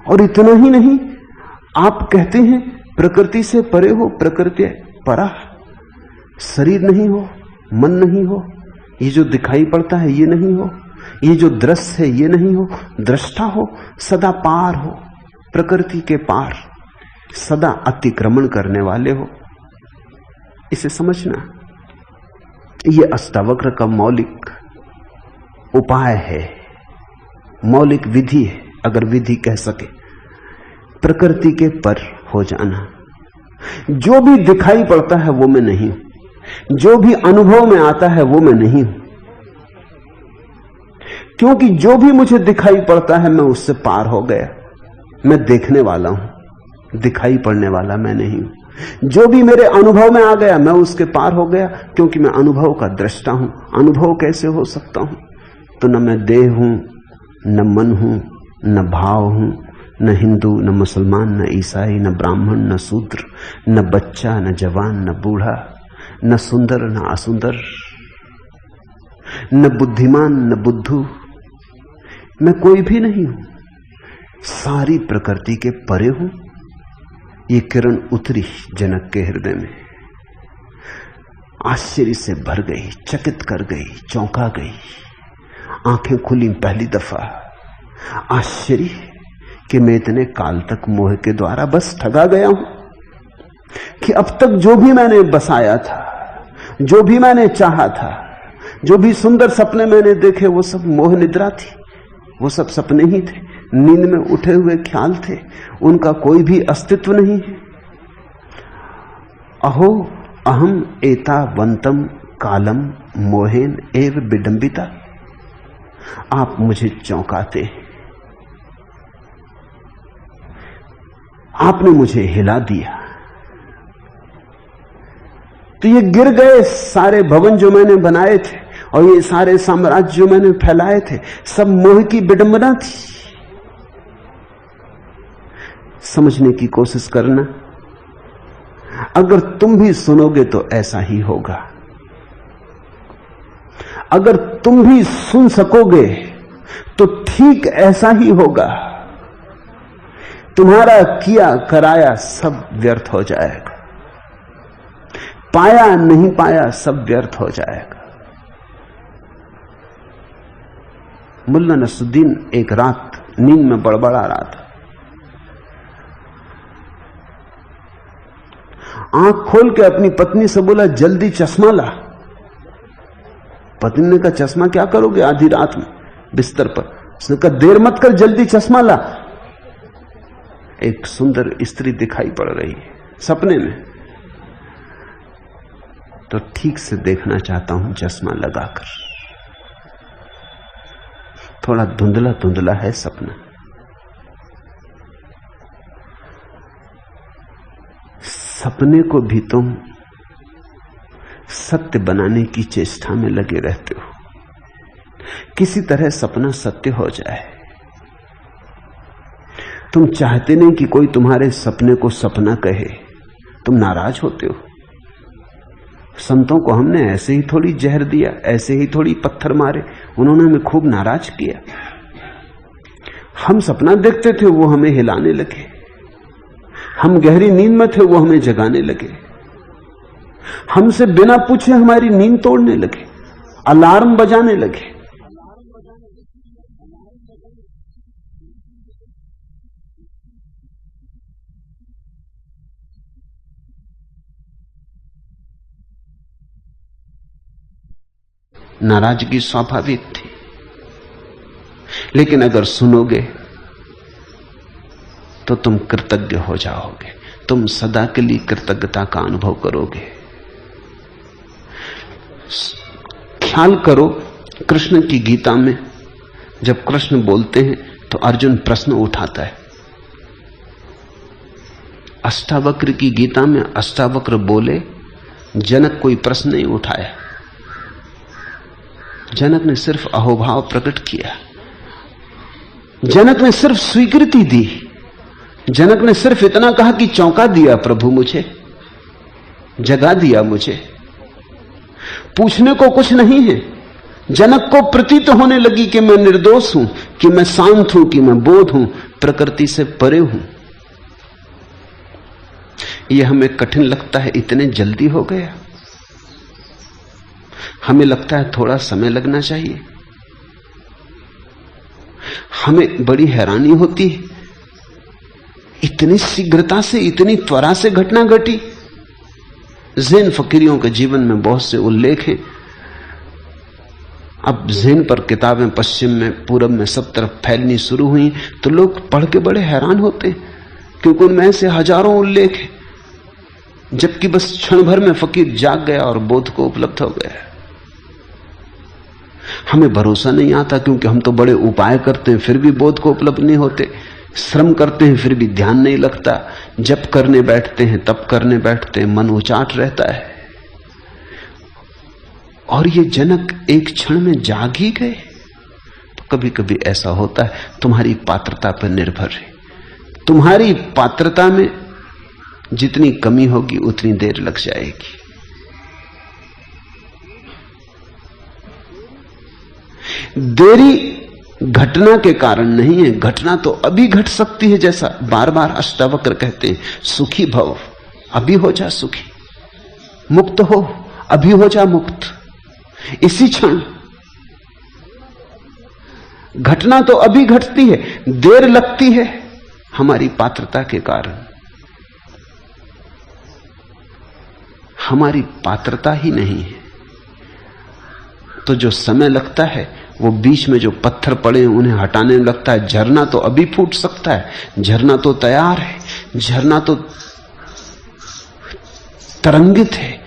और इतना ही नहीं, आप कहते हैं प्रकृति से परे हो, प्रकृति परा, शरीर नहीं हो, मन नहीं हो, ये जो दिखाई पड़ता है ये नहीं हो, ये जो दृश्य है ये नहीं हो, दृष्टा हो, सदा पार हो, प्रकृति के पार, सदा अतिक्रमण करने वाले हो। इसे समझना, ये अष्टावक्र का मौलिक उपाय है, मौलिक विधि है, अगर विधि कह सके। प्रकृति के पर हो जाना। जो भी दिखाई पड़ता है वो मैं नहीं हूं, जो भी अनुभव में आता है वो मैं नहीं हूं, क्योंकि जो भी मुझे दिखाई पड़ता है मैं उससे पार हो गया। मैं देखने वाला हूं, दिखाई पड़ने वाला मैं नहीं हूं। जो भी मेरे अनुभव में आ गया मैं उसके पार हो गया, क्योंकि मैं अनुभव का दृष्टा हूं। अनुभव कैसे हो सकता हूं? तो न मैं देह हूं, न मन हूं, न भाव हूं, न हिंदू, न मुसलमान, न ईसाई, न ब्राह्मण, न शूद्र, न बच्चा, न जवान, न बूढ़ा, न सुंदर, न असुंदर, न बुद्धिमान, न बुद्धू। मैं कोई भी नहीं हूं, सारी प्रकृति के परे हूं। ये किरण उतरी जनक के हृदय में, आश्चर्य से भर गई, चकित कर गई, चौंका गई। आंखें खुली पहली दफा। आश्चर्य कि मैं इतने काल तक मोह के द्वारा बस ठगा गया हूं, कि अब तक जो भी मैंने बसाया था, जो भी मैंने चाहा था, जो भी सुंदर सपने मैंने देखे, वो सब मोह निद्रा थी, वो सब सपने ही थे, नींद में उठे हुए ख्याल थे, उनका कोई भी अस्तित्व नहीं है। अहो अहम एतावंतम कालम मोहेन एव विडंबिता। आप मुझे चौंकाते, आपने मुझे हिला दिया। तो ये गिर गए सारे भवन जो मैंने बनाए थे, और ये सारे साम्राज्य जो मैंने फैलाए थे, सब मोह की विडंबना थी। समझने की कोशिश करना, अगर तुम भी सुनोगे तो ऐसा ही होगा। अगर तुम भी सुन सकोगे तो ठीक ऐसा ही होगा। तुम्हारा किया कराया सब व्यर्थ हो जाएगा, पाया नहीं पाया सब व्यर्थ हो जाएगा। मुल्ला नसरुद्दीन एक रात नींद में बड़बड़ा रहा था। आंख खोल के अपनी पत्नी से बोला, जल्दी चश्मा ला। पत्नी ने कहा, चश्मा क्या करोगे आधी रात में बिस्तर पर? उसने कहा, देर मत कर, जल्दी चश्मा ला। एक सुंदर स्त्री दिखाई पड़ रही है सपने में, तो ठीक से देखना चाहता हूं चश्मा लगाकर। थोड़ा धुंधला धुंधला है सपना। सपने को भी तुम सत्य बनाने की चेष्टा में लगे रहते हो, किसी तरह सपना सत्य हो जाए। तुम चाहते नहीं कि कोई तुम्हारे सपने को सपना कहे, तुम नाराज होते हो। संतों को हमने ऐसे ही थोड़ी जहर दिया, ऐसे ही थोड़ी पत्थर मारे, उन्होंने हमें खूब नाराज किया। हम सपना देखते थे, वो हमें हिलाने लगे। हम गहरी नींद में थे, वो हमें जगाने लगे। हमसे बिना पूछे हमारी नींद तोड़ने लगे, अलार्म बजाने लगे। नाराजगी स्वाभाविक थी, लेकिन अगर सुनोगे तो तुम कृतज्ञ हो जाओगे, तुम सदा के लिए कृतज्ञता का अनुभव करोगे। ख्याल करो, कृष्ण की गीता में जब कृष्ण बोलते हैं तो अर्जुन प्रश्न उठाता है। अष्टावक्र की गीता में अष्टावक्र बोले, जनक कोई प्रश्न नहीं उठाया। जनक ने सिर्फ अहोभाव प्रकट किया, जनक ने सिर्फ स्वीकृति दी, जनक ने सिर्फ इतना कहा कि चौंका दिया प्रभु मुझे, जगा दिया मुझे। पूछने को कुछ नहीं है। जनक को प्रतीत होने लगी कि मैं निर्दोष हूं, कि मैं शांत हूं, कि मैं बोध हूं, प्रकृति से परे हूं। यह हमें कठिन लगता है, इतने जल्दी हो गया। हमें लगता है थोड़ा समय लगना चाहिए। हमें बड़ी हैरानी होती है, इतनी शीघ्रता से, इतनी त्वरा से घटना घटी। ज़ैन फकीरियों के जीवन में बहुत से उल्लेख हैं। अब ज़ैन पर किताबें पश्चिम में, पूरब में, सब तरफ फैलनी शुरू हुई तो लोग पढ़ के बड़े हैरान होते हैं, क्योंकि उनमें ऐसे हजारों उल्लेख हैं, जबकि बस क्षण भर में फकीर जाग गया और बोध को उपलब्ध हो गया। हमें भरोसा नहीं आता, क्योंकि हम तो बड़े उपाय करते हैं फिर भी बोध को उपलब्ध नहीं होते, श्रम करते हैं फिर भी ध्यान नहीं लगता, जब करने बैठते हैं तब करने बैठते हैं, मन उचाट रहता है। और ये जनक एक क्षण में जाग ही गए। तो कभी कभी ऐसा होता है, तुम्हारी पात्रता पर निर्भर है। तुम्हारी पात्रता में जितनी कमी होगी उतनी देर लग जाएगी। देरी घटना के कारण नहीं है, घटना तो अभी घट सकती है। जैसा बार बार अष्टावक्र कहते हैं, सुखी भव, अभी हो जा सुखी, मुक्त हो, अभी हो जा मुक्त, इसी क्षण। घटना तो अभी घटती है, देर लगती है हमारी पात्रता के कारण। हमारी पात्रता ही नहीं है, तो जो समय लगता है वो बीच में जो पत्थर पड़े हैं उन्हें हटाने में लगता है। झरना तो अभी फूट सकता है, झरना तो तैयार है, झरना तो तरंगित है,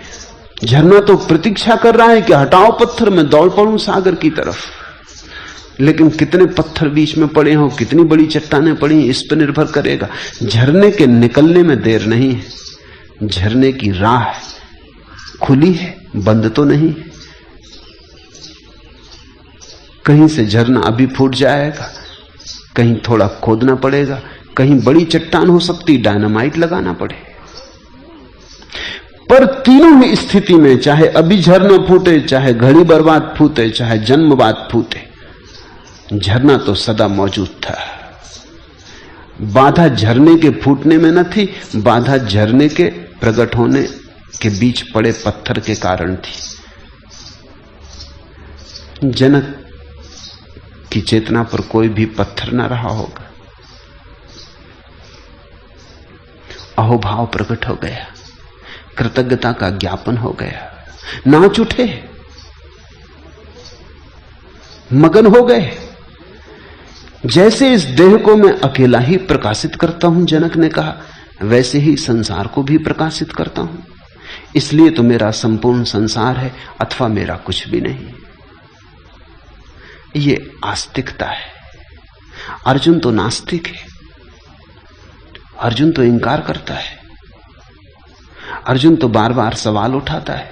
झरना तो प्रतीक्षा कर रहा है कि हटाओ पत्थर, मैं दौड़ पड़ूं सागर की तरफ। लेकिन कितने पत्थर बीच में पड़े हों, कितनी बड़ी चट्टानें पड़ी, इस पर निर्भर करेगा। झरने के निकलने में देर नहीं है, झरने की राह खुली है, बंद तो नहीं। कहीं से झरना अभी फूट जाएगा, कहीं थोड़ा खोदना पड़ेगा, कहीं बड़ी चट्टान हो सकती, डायनामाइट लगाना पड़े। पर तीनों ही स्थिति में, चाहे अभी झरना फूटे, चाहे घड़ी बर्बाद फूटे, चाहे जन्म बाद फूटे, झरना तो सदा मौजूद था। बाधा झरने के फूटने में न थी, बाधा झरने के प्रकट होने के बीच पड़े पत्थर के कारण थी। जनक की चेतना पर कोई भी पत्थर न रहा होगा, अहोभाव प्रकट हो गया, कृतज्ञता का ज्ञापन हो गया, नाच उठे, मगन हो गए। जैसे इस देह को मैं अकेला ही प्रकाशित करता हूं, जनक ने कहा, वैसे ही संसार को भी प्रकाशित करता हूं। इसलिए तो मेरा संपूर्ण संसार है, अथवा मेरा कुछ भी नहीं। ये आस्तिकता है। अर्जुन तो नास्तिक है, अर्जुन तो इंकार करता है, अर्जुन तो बार बार सवाल उठाता है,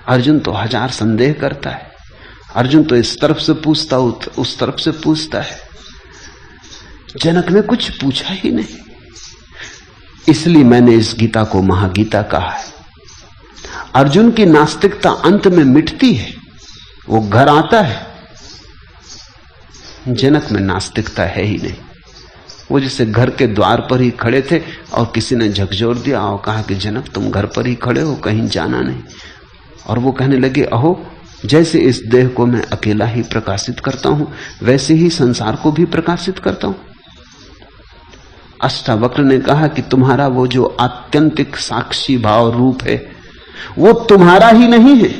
अर्जुन तो हजार संदेह करता है, अर्जुन तो इस तरफ से पूछता, उस तरफ से पूछता है। जनक ने कुछ पूछा ही नहीं, इसलिए मैंने इस गीता को महागीता कहा है। अर्जुन की नास्तिकता अंत में मिटती है, वो घर आता है। जनक में नास्तिकता है ही नहीं। वो जैसे घर के द्वार पर ही खड़े थे और किसी ने झकझोर दिया और कहा कि जनक तुम घर पर ही खड़े हो, कहीं जाना नहीं। और वो कहने लगे, अहो जैसे इस देह को मैं अकेला ही प्रकाशित करता हूं, वैसे ही संसार को भी प्रकाशित करता हूं। अष्टावक्र ने कहा कि तुम्हारा वो जो आत्यंतिक साक्षी भाव रूप है, वो तुम्हारा ही नहीं है,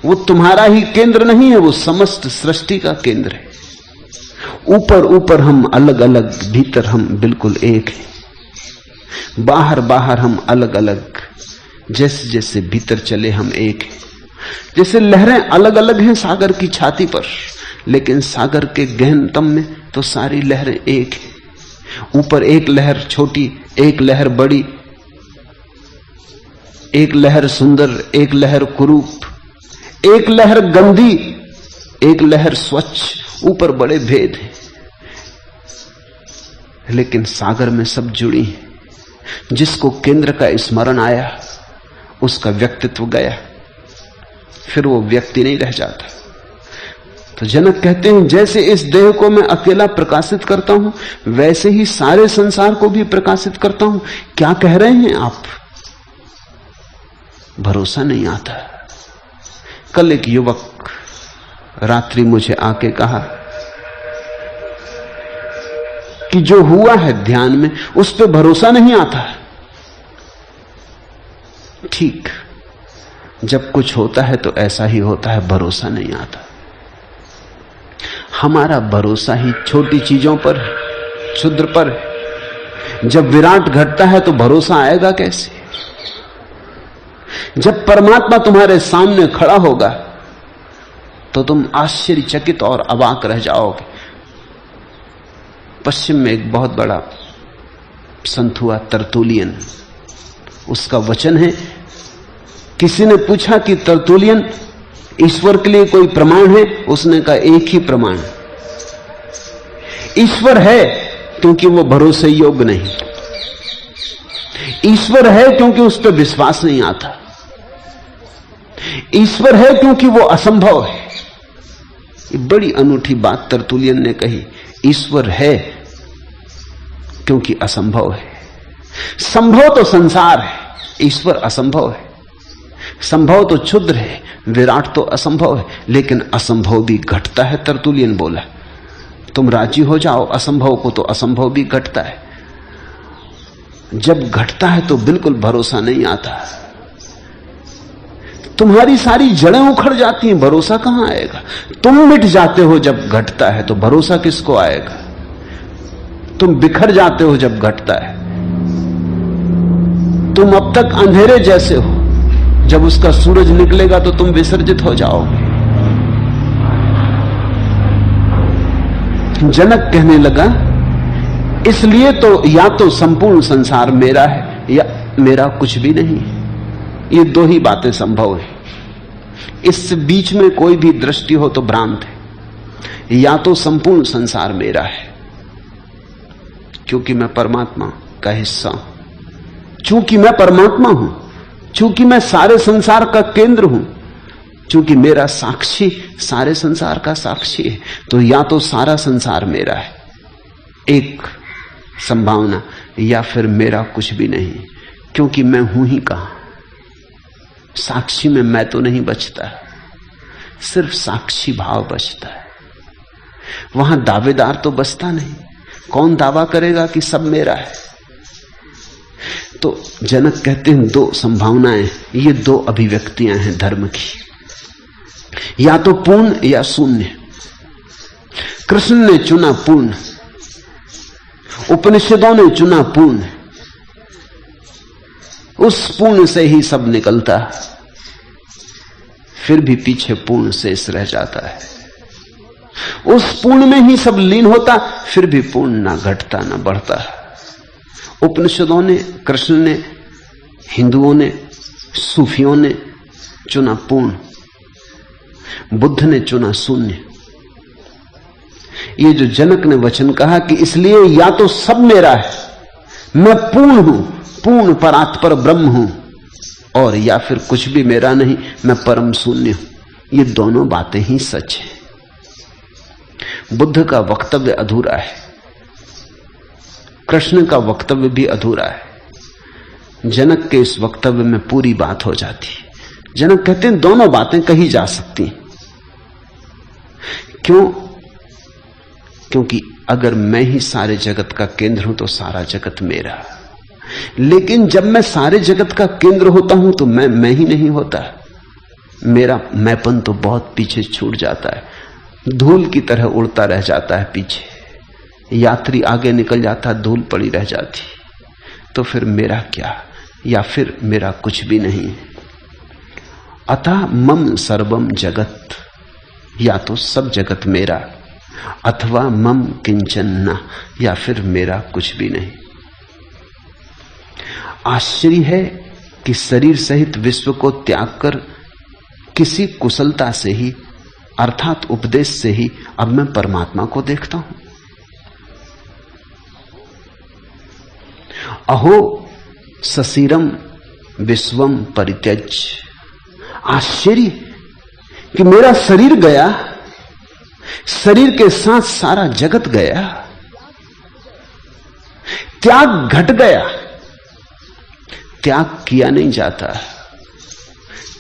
वो तुम्हारा ही केंद्र नहीं है, वो समस्त सृष्टि का केंद्र है। ऊपर ऊपर हम अलग अलग, भीतर हम बिल्कुल एक हैं। बाहर बाहर हम अलग अलग, जैसे जैसे भीतर चले हम एक हैं। जैसे लहरें अलग अलग हैं सागर की छाती पर, लेकिन सागर के गहनतम में तो सारी लहरें एक हैं। ऊपर एक लहर छोटी, एक लहर बड़ी, एक लहर सुंदर, एक लहर कुरूप, एक लहर गंदी, एक लहर स्वच्छ। ऊपर बड़े भेद हैं, लेकिन सागर में सब जुड़ी हैं। जिसको केंद्र का स्मरण आया उसका व्यक्तित्व गया, फिर वो व्यक्ति नहीं रह जाता। तो जनक कहते हैं जैसे इस देह को मैं अकेला प्रकाशित करता हूं, वैसे ही सारे संसार को भी प्रकाशित करता हूं। क्या कह रहे हैं आप? भरोसा नहीं आता। कल एक युवक रात्रि मुझे आके कहा कि जो हुआ है ध्यान में उस पर भरोसा नहीं आता। ठीक, जब कुछ होता है तो ऐसा ही होता है, भरोसा नहीं आता। हमारा भरोसा ही छोटी चीजों पर, क्षुद्र पर है। जब विराट घटता है तो भरोसा आएगा कैसे? जब परमात्मा तुम्हारे सामने खड़ा होगा तो तुम आश्चर्यचकित और अवाक रह जाओगे। पश्चिम में एक बहुत बड़ा संत हुआ तरतुलियन, उसका वचन है, किसी ने पूछा कि तरतुलियन ईश्वर के लिए कोई प्रमाण है? उसने कहा एक ही प्रमाण, ईश्वर है क्योंकि वो भरोसे योग्य नहीं, ईश्वर है क्योंकि उस पर विश्वास नहीं आता, ईश्वर है क्योंकि वो असंभव है। ये बड़ी अनूठी बात तरतुलियन ने कही, ईश्वर है क्योंकि असंभव है। संभव तो संसार है, ईश्वर असंभव है। संभव तो क्षुद्र है, विराट तो असंभव है, लेकिन असंभव भी घटता है। तरतुलियन बोला, तुम राजी हो जाओ असंभव को, तो असंभव भी घटता है। जब घटता है तो बिल्कुल भरोसा नहीं आता। तुम्हारी सारी जड़ें उखड़ जाती हैं, भरोसा कहां आएगा? तुम मिट जाते हो जब घटता है, तो भरोसा किसको आएगा? तुम बिखर जाते हो जब घटता है। तुम अब तक अंधेरे जैसे हो, जब उसका सूरज निकलेगा तो तुम विसर्जित हो जाओगे। जनक कहने लगा, इसलिए तो या तो संपूर्ण संसार मेरा है या मेरा कुछ भी नहीं। ये दो ही बातें संभव है, इससे बीच में कोई भी दृष्टि हो तो भ्रांत है। या तो संपूर्ण संसार मेरा है क्योंकि मैं परमात्मा का हिस्सा हूं, चूंकि मैं परमात्मा हूं, चूंकि मैं सारे संसार का केंद्र हूं, चूंकि मेरा साक्षी सारे संसार का साक्षी है, तो या तो सारा संसार मेरा है, एक संभावना, या फिर मेरा कुछ भी नहीं, क्योंकि मैं हूं ही कहां। साक्षी में मैं तो नहीं बचता, सिर्फ साक्षी भाव बचता है। वहां दावेदार तो बचता नहीं। कौन दावा करेगा कि सब मेरा है? तो जनक कहते हैं दो संभावनाएं, ये दो अभिव्यक्तियां हैं धर्म की, या तो पूर्ण या शून्य। कृष्ण ने चुना पूर्ण, उपनिषदों ने चुना पूर्ण। उस पूर्ण से ही सब निकलता, फिर भी पीछे पूर्ण शेष रह जाता है। उस पूर्ण में ही सब लीन होता, फिर भी पूर्ण ना घटता ना बढ़ता। उपनिषदों ने, कृष्ण ने, हिंदुओं ने, सूफियों ने चुना पूर्ण, बुद्ध ने चुना शून्य। ये जो जनक ने वचन कहा कि इसलिए या तो सब मेरा है, मैं पूर्ण हूं, पूर्ण परात्पर ब्रह्म हूं, और या फिर कुछ भी मेरा नहीं, मैं परम शून्य हूं। ये दोनों बातें ही सच हैं। बुद्ध का वक्तव्य अधूरा है, कृष्ण का वक्तव्य भी अधूरा है। जनक के इस वक्तव्य में पूरी बात हो जाती है। जनक कहते हैं दोनों बातें कही जा सकती। क्यों? क्योंकि अगर मैं ही सारे जगत का केंद्र हूं तो सारा जगत मेरा। लेकिन जब मैं सारे जगत का केंद्र होता हूं तो मैं ही नहीं होता। मेरा मैंपन तो बहुत पीछे छूट जाता है, धूल की तरह उड़ता रह जाता है पीछे। यात्री आगे निकल जाता, धूल पड़ी रह जाती। तो फिर मेरा क्या? या फिर मेरा कुछ भी नहीं है। अतः मम सर्वम जगत, या तो सब जगत मेरा, अथवा मम किंचन न, या फिर मेरा कुछ भी नहीं। आश्चर्य है कि शरीर सहित विश्व को त्याग कर किसी कुशलता से ही, अर्थात उपदेश से ही, अब मैं परमात्मा को देखता हूं। अहो ससीरम विश्वम परित्यज। आश्चर्य कि मेरा शरीर गया, शरीर के साथ सारा जगत गया, त्याग घट गया। त्याग किया नहीं जाता,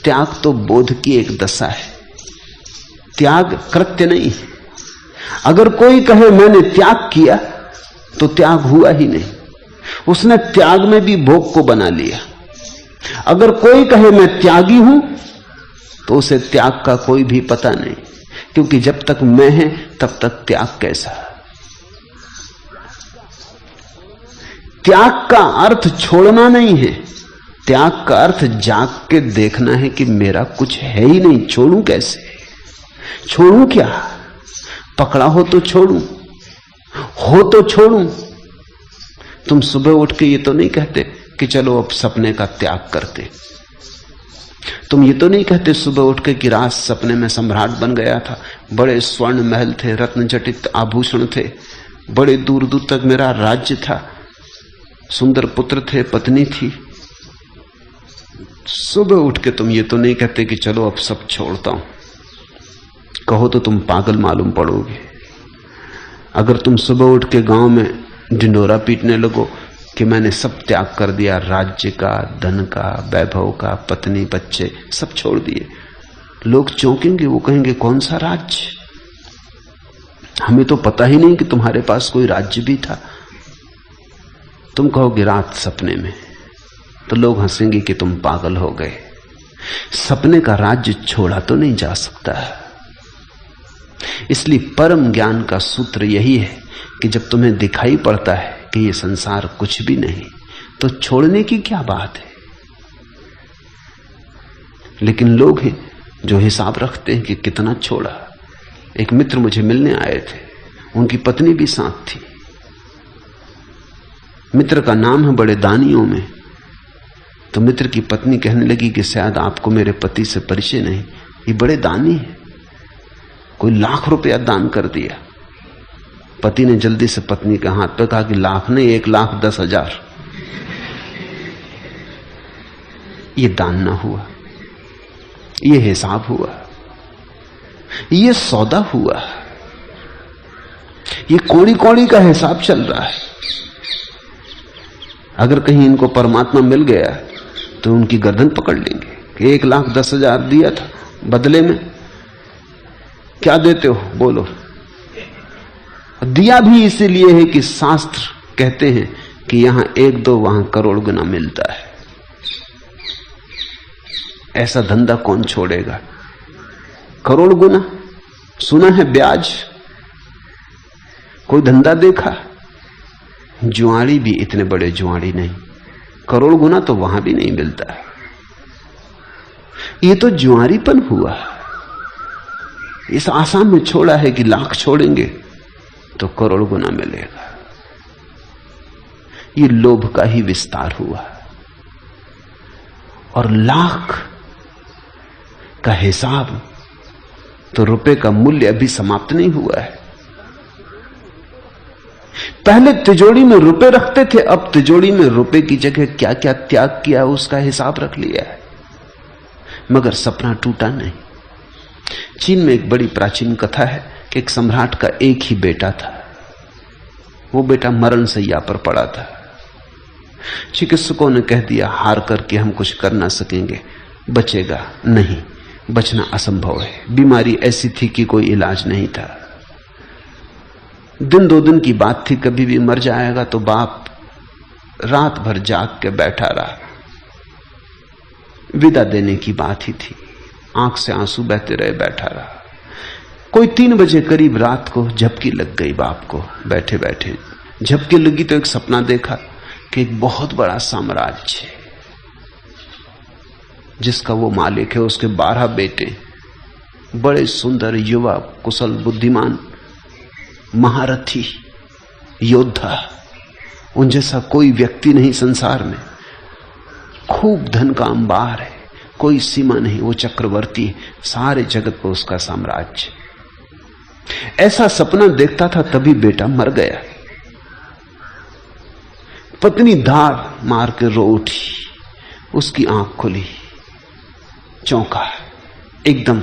त्याग तो बोध की एक दशा है, त्याग कृत्य नहीं। अगर कोई कहे मैंने त्याग किया तो त्याग हुआ ही नहीं, उसने त्याग में भी भोग को बना लिया। अगर कोई कहे मैं त्यागी हूं तो उसे त्याग का कोई भी पता नहीं, क्योंकि जब तक मैं है तब तक त्याग कैसा। त्याग का अर्थ छोड़ना नहीं है, त्याग का अर्थ जाग के देखना है कि मेरा कुछ है ही नहीं, छोड़ूं कैसे? छोड़ूं क्या? पकड़ा हो तो छोड़ूं, हो तो छोड़ूं। तुम सुबह उठ के ये तो नहीं कहते कि चलो अब सपने का त्याग करते। तुम ये तो नहीं कहते सुबह उठ के कि रात सपने में सम्राट बन गया था, बड़े स्वर्ण महल थे, रत्न जटित आभूषण थे, बड़े दूर दूर तक मेरा राज्य था, सुंदर पुत्र थे, पत्नी थी। सुबह उठ के तुम ये तो नहीं कहते कि चलो अब सब छोड़ता हूं। कहो तो तुम पागल मालूम पड़ोगे। अगर तुम सुबह उठ के गांव में ढिंडोरा पीटने लगो कि मैंने सब त्याग कर दिया, राज्य का, धन का, वैभव का, पत्नी बच्चे सब छोड़ दिए, लोग चौंकेंगे। वो कहेंगे कौन सा राज्य? हमें तो पता ही नहीं कि तुम्हारे पास कोई राज्य भी था। तुम कहोगे रात सपने में, तो लोग हंसेंगे कि तुम पागल हो गए। सपने का राज्य छोड़ा तो नहीं जा सकता। इसलिए परम ज्ञान का सूत्र यही है कि जब तुम्हें दिखाई पड़ता है कि ये संसार कुछ भी नहीं, तो छोड़ने की क्या बात है। लेकिन लोग हैं जो हिसाब रखते हैं कि कितना छोड़ा। एक मित्र मुझे मिलने आए थे, उनकी पत्नी भी साथ थी। मित्र का नाम है बड़े दानियों में। तो मित्र की पत्नी कहने लगी कि शायद आपको मेरे पति से परिचय नहीं, ये बड़े दानी है, कोई लाख रुपया दान कर दिया। पति ने जल्दी से पत्नी के हाथ पे कहा कि लाख नहीं, 1,10,000। ये दान ना हुआ, ये हिसाब हुआ, ये सौदा हुआ, ये कौड़ी कौड़ी का हिसाब चल रहा है। अगर कहीं इनको परमात्मा मिल गया तो उनकी गर्दन पकड़ लेंगे कि 1,10,000 दिया था, बदले में क्या देते हो बोलो। दिया भी इसीलिए है कि शास्त्र कहते हैं कि यहां 1-2 वहां करोड़ गुना मिलता है। ऐसा धंधा कौन छोड़ेगा? करोड़ गुना सुना है, ब्याज। कोई धंधा देखा? जुआड़ी भी इतने बड़े जुआड़ी नहीं, करोड़ गुना तो वहां भी नहीं मिलता। ये तो जुआरीपन हुआ। इस आसाम में छोड़ा है कि लाख छोड़ेंगे तो करोड़ गुना मिलेगा। ये लोभ का ही विस्तार हुआ। और लाख का हिसाब तो रुपए का मूल्य अभी समाप्त नहीं हुआ है। पहले तिजोरी में रुपए रखते थे, अब तिजोरी में रुपए की जगह क्या क्या त्याग किया उसका हिसाब रख लिया है, मगर सपना टूटा नहीं। चीन में एक बड़ी प्राचीन कथा है कि एक सम्राट का एक ही बेटा था। वो बेटा मरण सैया पर पड़ा था। चिकित्सकों ने कह दिया हार करके हम कुछ कर ना सकेंगे, बचेगा नहीं, बचना असंभव है। बीमारी ऐसी थी कि कोई इलाज नहीं था। दिन दो दिन की बात थी, कभी भी मर जाएगा। तो बाप रात भर जाग के बैठा रहा। विदा देने की बात ही थी, आंख से आंसू बहते रहे, बैठा रहा। कोई 3 बजे करीब रात को झपकी लग गई बाप को। बैठे बैठे झपकी लगी तो एक सपना देखा कि एक बहुत बड़ा साम्राज्य है जिसका वो मालिक है। उसके 12 बेटे, बड़े सुंदर युवा, कुशल, बुद्धिमान, महारथी, योद्धा, उन जैसा कोई व्यक्ति नहीं संसार में। खूब धन का अंबार है, कोई सीमा नहीं, वो चक्रवर्ती है, सारे जगत पर उसका साम्राज्य। ऐसा सपना देखता था, तभी बेटा मर गया। पत्नी धार मार के रो उठी, उसकी आंख खुली, चौंका, एकदम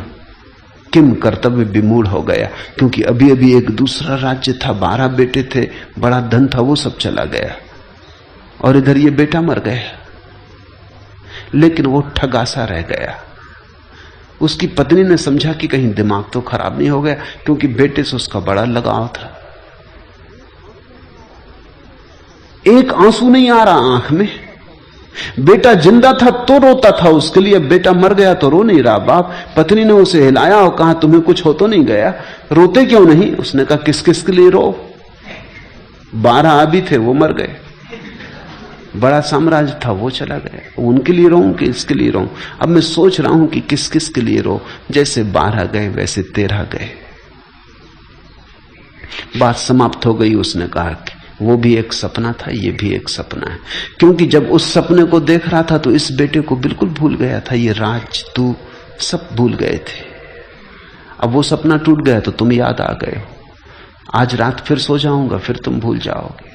किम कर्तव्य विमूढ़ हो गया, क्योंकि अभी अभी एक दूसरा राज्य था, 12 बेटे थे, बड़ा धन था, वो सब चला गया और इधर ये बेटा मर गया। लेकिन वो ठगासा रह गया। उसकी पत्नी ने समझा कि कहीं दिमाग तो खराब नहीं हो गया, क्योंकि बेटे से उसका बड़ा लगाव था। एक आंसू नहीं आ रहा आंख में। बेटा जिंदा था तो रोता था उसके लिए, बेटा मर गया तो रो नहीं रहा बाप। पत्नी ने उसे हिलाया और कहा तुम्हें कुछ हो तो नहीं गया, रोते क्यों नहीं? उसने कहा किस किस के लिए रो, 12 अभी थे वो मर गए, बड़ा साम्राज्य था वो चला गया, उनके लिए रो कि इसके लिए रो? अब मैं सोच रहा हूं कि किस किस के लिए रो। जैसे 12 गए वैसे 13 गए। बात समाप्त हो गई। उसने कहा कि वो भी एक सपना था, ये भी एक सपना है, क्योंकि जब उस सपने को देख रहा था तो इस बेटे को बिल्कुल भूल गया था। ये राज तू सब भूल गए थे। अब वो सपना टूट गया तो तुम याद आ गए हो। आज रात फिर सो जाऊंगा, फिर तुम भूल जाओगे।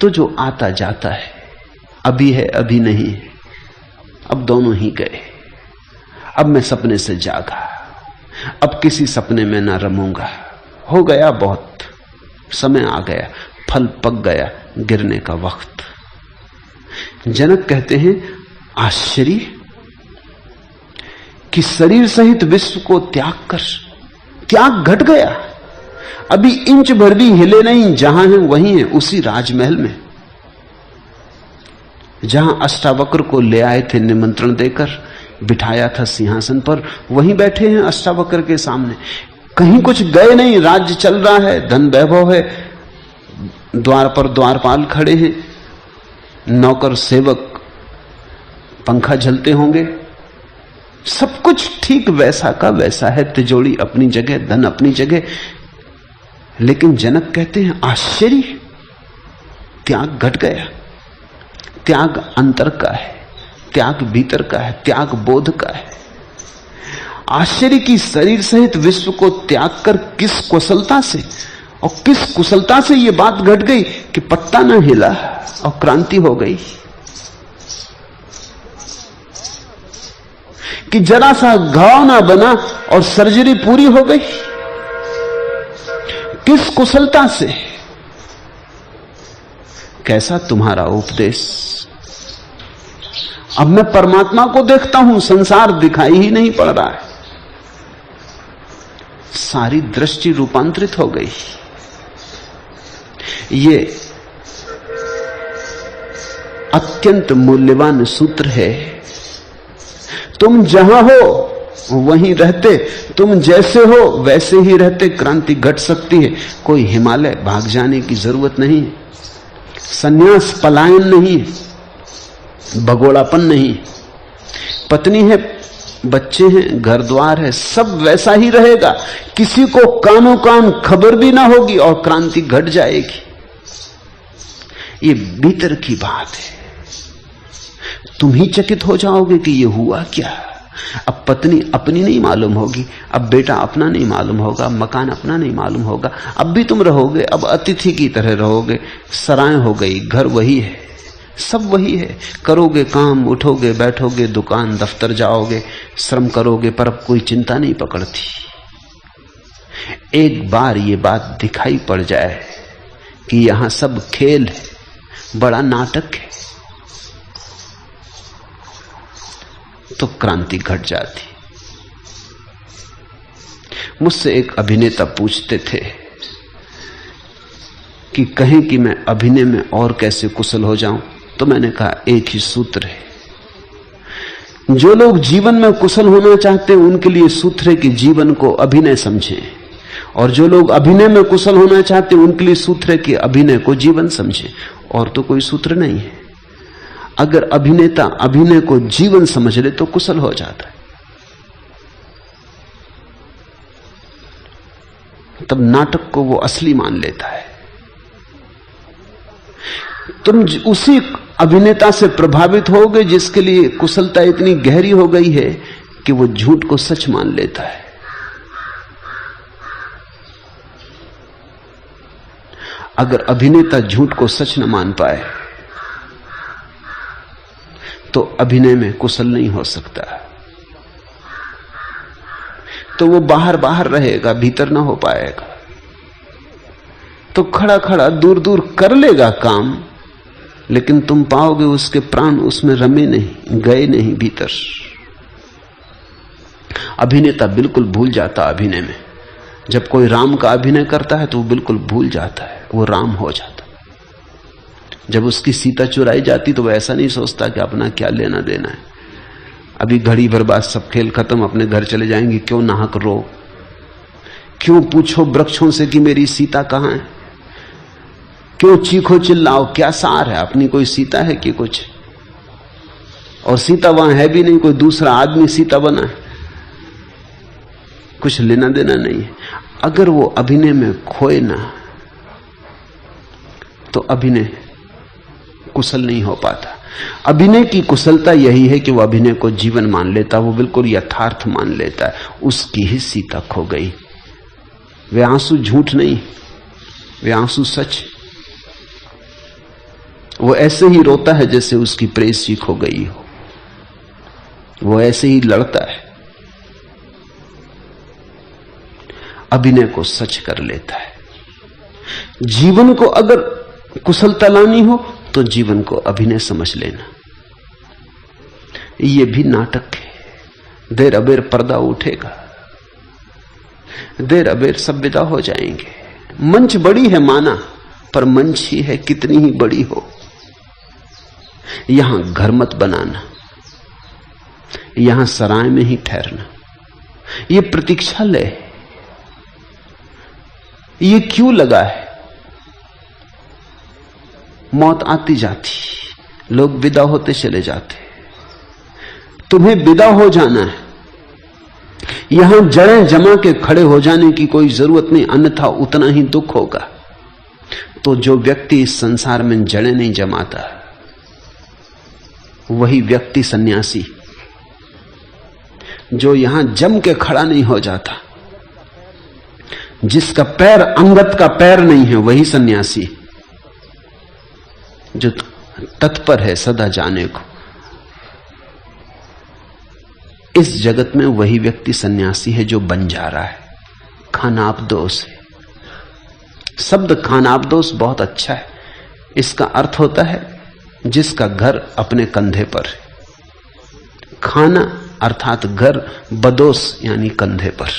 तो जो आता जाता है, अभी है अभी नहीं है, अब दोनों ही गए। अब मैं सपने से जागा, अब किसी सपने में ना रमूंगा। हो गया बहुत, समय आ गया, फल पक गया, गिरने का वक्त। जनक कहते हैं आश्चर्य कि शरीर सहित विश्व को त्याग कर, त्याग घट गया। अभी इंच भर भी हिले नहीं, जहां है वहीं है, उसी राजमहल में जहां अष्टावक्र को ले आए थे निमंत्रण देकर, बिठाया था सिंहासन पर, वहीं बैठे हैं अष्टावक्र के सामने। कहीं कुछ गए नहीं, राज्य चल रहा है, धन वैभव है, द्वार पर द्वारपाल खड़े हैं, नौकर सेवक पंखा झलते होंगे, सब कुछ ठीक वैसा का वैसा है। तिजोरी अपनी जगह, धन अपनी जगह। लेकिन जनक कहते हैं आश्चर्य, त्याग घट गया। त्याग अंतर का है, त्याग भीतर का है, त्याग बोध का है। आश्चर्य की शरीर सहित विश्व को त्याग कर किस कुशलता से, और किस कुशलता से ये बात घट गई कि पत्ता न हिला और क्रांति हो गई, कि जरा सा घाव ना बना और सर्जरी पूरी हो गई। किस कुशलता से? कैसा तुम्हारा उपदेश। अब मैं परमात्मा को देखता हूं, संसार दिखाई ही नहीं पड़ रहा है। सारी दृष्टि रूपांतरित हो गई। ये अत्यंत मूल्यवान सूत्र है। तुम जहां हो वहीं रहते, तुम जैसे हो वैसे ही रहते, क्रांति घट सकती है। कोई हिमालय भाग जाने की जरूरत नहीं, संन्यास पलायन नहीं, भगोड़ापन नहीं। पत्नी है, बच्चे हैं, घर द्वार है, सब वैसा ही रहेगा। किसी को कानों कान खबर भी ना होगी और क्रांति घट जाएगी। ये भीतर की बात है। तुम ही चकित हो जाओगे कि ये हुआ क्या। अब पत्नी अपनी नहीं मालूम होगी, अब बेटा अपना नहीं मालूम होगा, मकान अपना नहीं मालूम होगा। अब भी तुम रहोगे, अब अतिथि की तरह रहोगे। सराय हो गई, घर वही है, सब वही है। करोगे काम, उठोगे बैठोगे, दुकान दफ्तर जाओगे, श्रम करोगे, पर अब कोई चिंता नहीं पकड़ती। एक बार ये बात दिखाई पड़ जाए कि यहां सब खेल है, बड़ा नाटक है, तो क्रांति घट जाती। मुझसे एक अभिनेता पूछते थे कि कहें कि मैं अभिनय में और कैसे कुशल हो जाऊं, तो मैंने कहा एक ही सूत्र है। जो लोग जीवन में कुशल होना चाहते हैं उनके लिए सूत्र है कि जीवन को अभिनय समझें, और जो लोग अभिनय में कुशल होना चाहते हैं उनके लिए सूत्र है कि अभिनय को जीवन समझें। और तो कोई सूत्र नहीं है। अगर अभिनेता अभिनय को जीवन समझ ले तो कुशल हो जाता है। तब नाटक को वो असली मान लेता है। तुम उसी अभिनेता से प्रभावित होगे जिसके लिए कुशलता इतनी गहरी हो गई है कि वो झूठ को सच मान लेता है। अगर अभिनेता झूठ को सच न मान पाए तो अभिनय में कुशल नहीं हो सकता, तो वो बाहर बाहर रहेगा, भीतर ना हो पाएगा। तो खड़ा खड़ा दूर दूर कर लेगा काम, लेकिन तुम पाओगे उसके प्राण उसमें रमे नहीं, गए नहीं भीतर। अभिनेता बिल्कुल भूल जाता अभिनय में। जब कोई राम का अभिनय करता है तो वो बिल्कुल भूल जाता है, वो राम हो जाता। जब उसकी सीता चुराई जाती तो वो ऐसा नहीं सोचता कि अपना क्या लेना देना है, अभी घड़ी भर बाद सब खेल खत्म, अपने घर चले जाएंगे, क्यों नाहक रो, क्यों पूछो वृक्षों से कि मेरी सीता कहां है, क्यों चीखो चिल्लाओ, क्या सार है, अपनी कोई सीता है कि कुछ, और सीता वहां है भी नहीं, कोई दूसरा आदमी सीता बना है, कुछ लेना देना नहीं है। अगर वो अभिनय में खोए ना तो अभिनय कुशल नहीं हो पाता। अभिनय की कुशलता यही है कि वो अभिनय को जीवन मान लेता, वो बिल्कुल यथार्थ मान लेता है। उसकी ही सीता खो गई। वे आंसू झूठ नहीं, वे आंसू सच। वो ऐसे ही रोता है जैसे उसकी प्रेयसी खो गई हो, वो ऐसे ही लड़ता है, अभिनय को सच कर लेता है। जीवन को अगर कुशलता लानी हो तो जीवन को अभिनय समझ लेना। ये भी नाटक है। देर अबेर पर्दा उठेगा, देर अबेर सब विदा हो जाएंगे। मंच बड़ी है माना, पर मंच ही है कितनी ही बड़ी हो। यहां घर मत बनाना, यहां सराय में ही ठहरना। ये प्रतीक्षालय है, ये क्यों लगा है? मौत आती जाती, लोग विदा होते चले जाते, तुम्हें विदा हो जाना है। यहां जड़ें जमा के खड़े हो जाने की कोई जरूरत नहीं, अन्यथा उतना ही दुख होगा। तो जो व्यक्ति इस संसार में जड़ें नहीं जमाता वही व्यक्ति सन्यासी। जो यहां जम के खड़ा नहीं हो जाता, जिसका पैर अंगत का पैर नहीं है, वही सन्यासी। जो तत्पर है सदा जाने को, इस जगत में वही व्यक्ति सन्यासी है जो बन जा रहा है। खानाबदोष है शब्द। खानाबदोष बहुत अच्छा है। इसका अर्थ होता है जिसका घर अपने कंधे पर है। खाना अर्थात घर, बदोस यानी कंधे पर,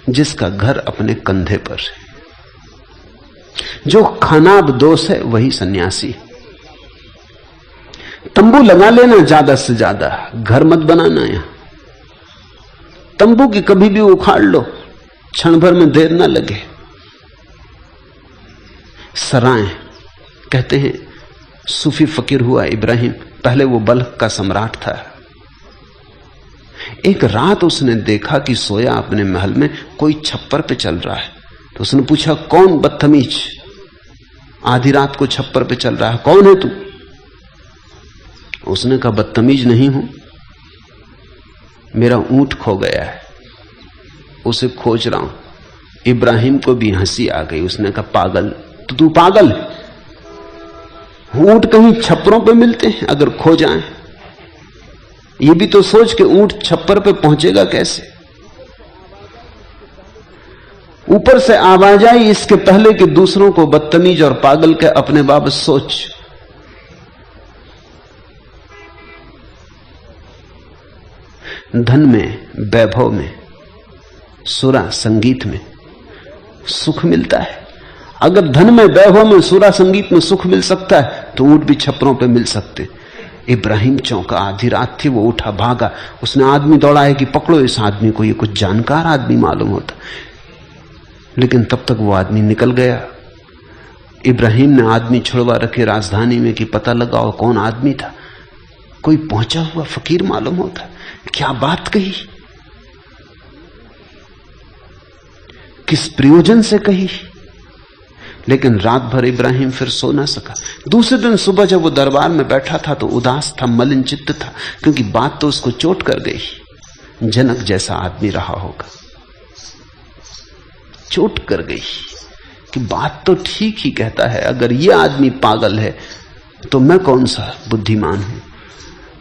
जिसका घर अपने कंधे पर है। जो खानाबदोष है वही सन्यासी। तंबू लगा लेना ज्यादा से ज्यादा, घर मत बनाना। यहां तंबू की कभी भी उखाड़ लो, क्षण भर में देर ना लगे। सराय कहते हैं, सूफी फकीर हुआ इब्राहिम, पहले वो बल्ख का सम्राट था। एक रात उसने देखा कि सोया अपने महल में कोई छप्पर पे चल रहा है। तो उसने पूछा, कौन बदतमीज आधी रात को छप्पर पे चल रहा है, कौन है तू? उसने कहा, बदतमीज नहीं हूं, मेरा ऊंट खो गया है, उसे खोज रहा हूं। इब्राहिम को भी हंसी आ गई। उसने कहा पागल, तो तू पागल है? ऊंट कहीं छप्परों पे मिलते हैं अगर खो जाएं? ये भी तो सोच के ऊंट छप्पर पे पहुंचेगा कैसे? ऊपर से आवाज आई इसके पहले कि दूसरों को बदतमीज और पागल के अपने बाबत सोच। धन में, वैभव में, सुरा संगीत में सुख मिलता है। अगर धन में, वैभव में, सुरा संगीत में सुख मिल सकता है तो ऊंट भी छप्परों पे मिल सकते। इब्राहिम चौंका। आधी रात थी, वो उठा, भागा। उसने आदमी दौड़ाया कि पकड़ो इस आदमी को, ये कुछ जानकार आदमी मालूम होता। लेकिन तब तक वो आदमी निकल गया। इब्राहिम ने आदमी छुड़वा रखे राजधानी में कि पता लगाओ कौन आदमी था। कोई पहुंचा हुआ फकीर मालूम होता। क्या बात कही, किस प्रयोजन से कही। लेकिन रात भर इब्राहिम फिर सो ना सका। दूसरे दिन सुबह जब वो दरबार में बैठा था तो उदास था, मलिन चित्त था, क्योंकि बात तो उसको चोट कर गई। जनक जैसा आदमी रहा होगा, चोट कर गई कि बात तो ठीक ही कहता है। अगर ये आदमी पागल है तो मैं कौन सा बुद्धिमान हूं?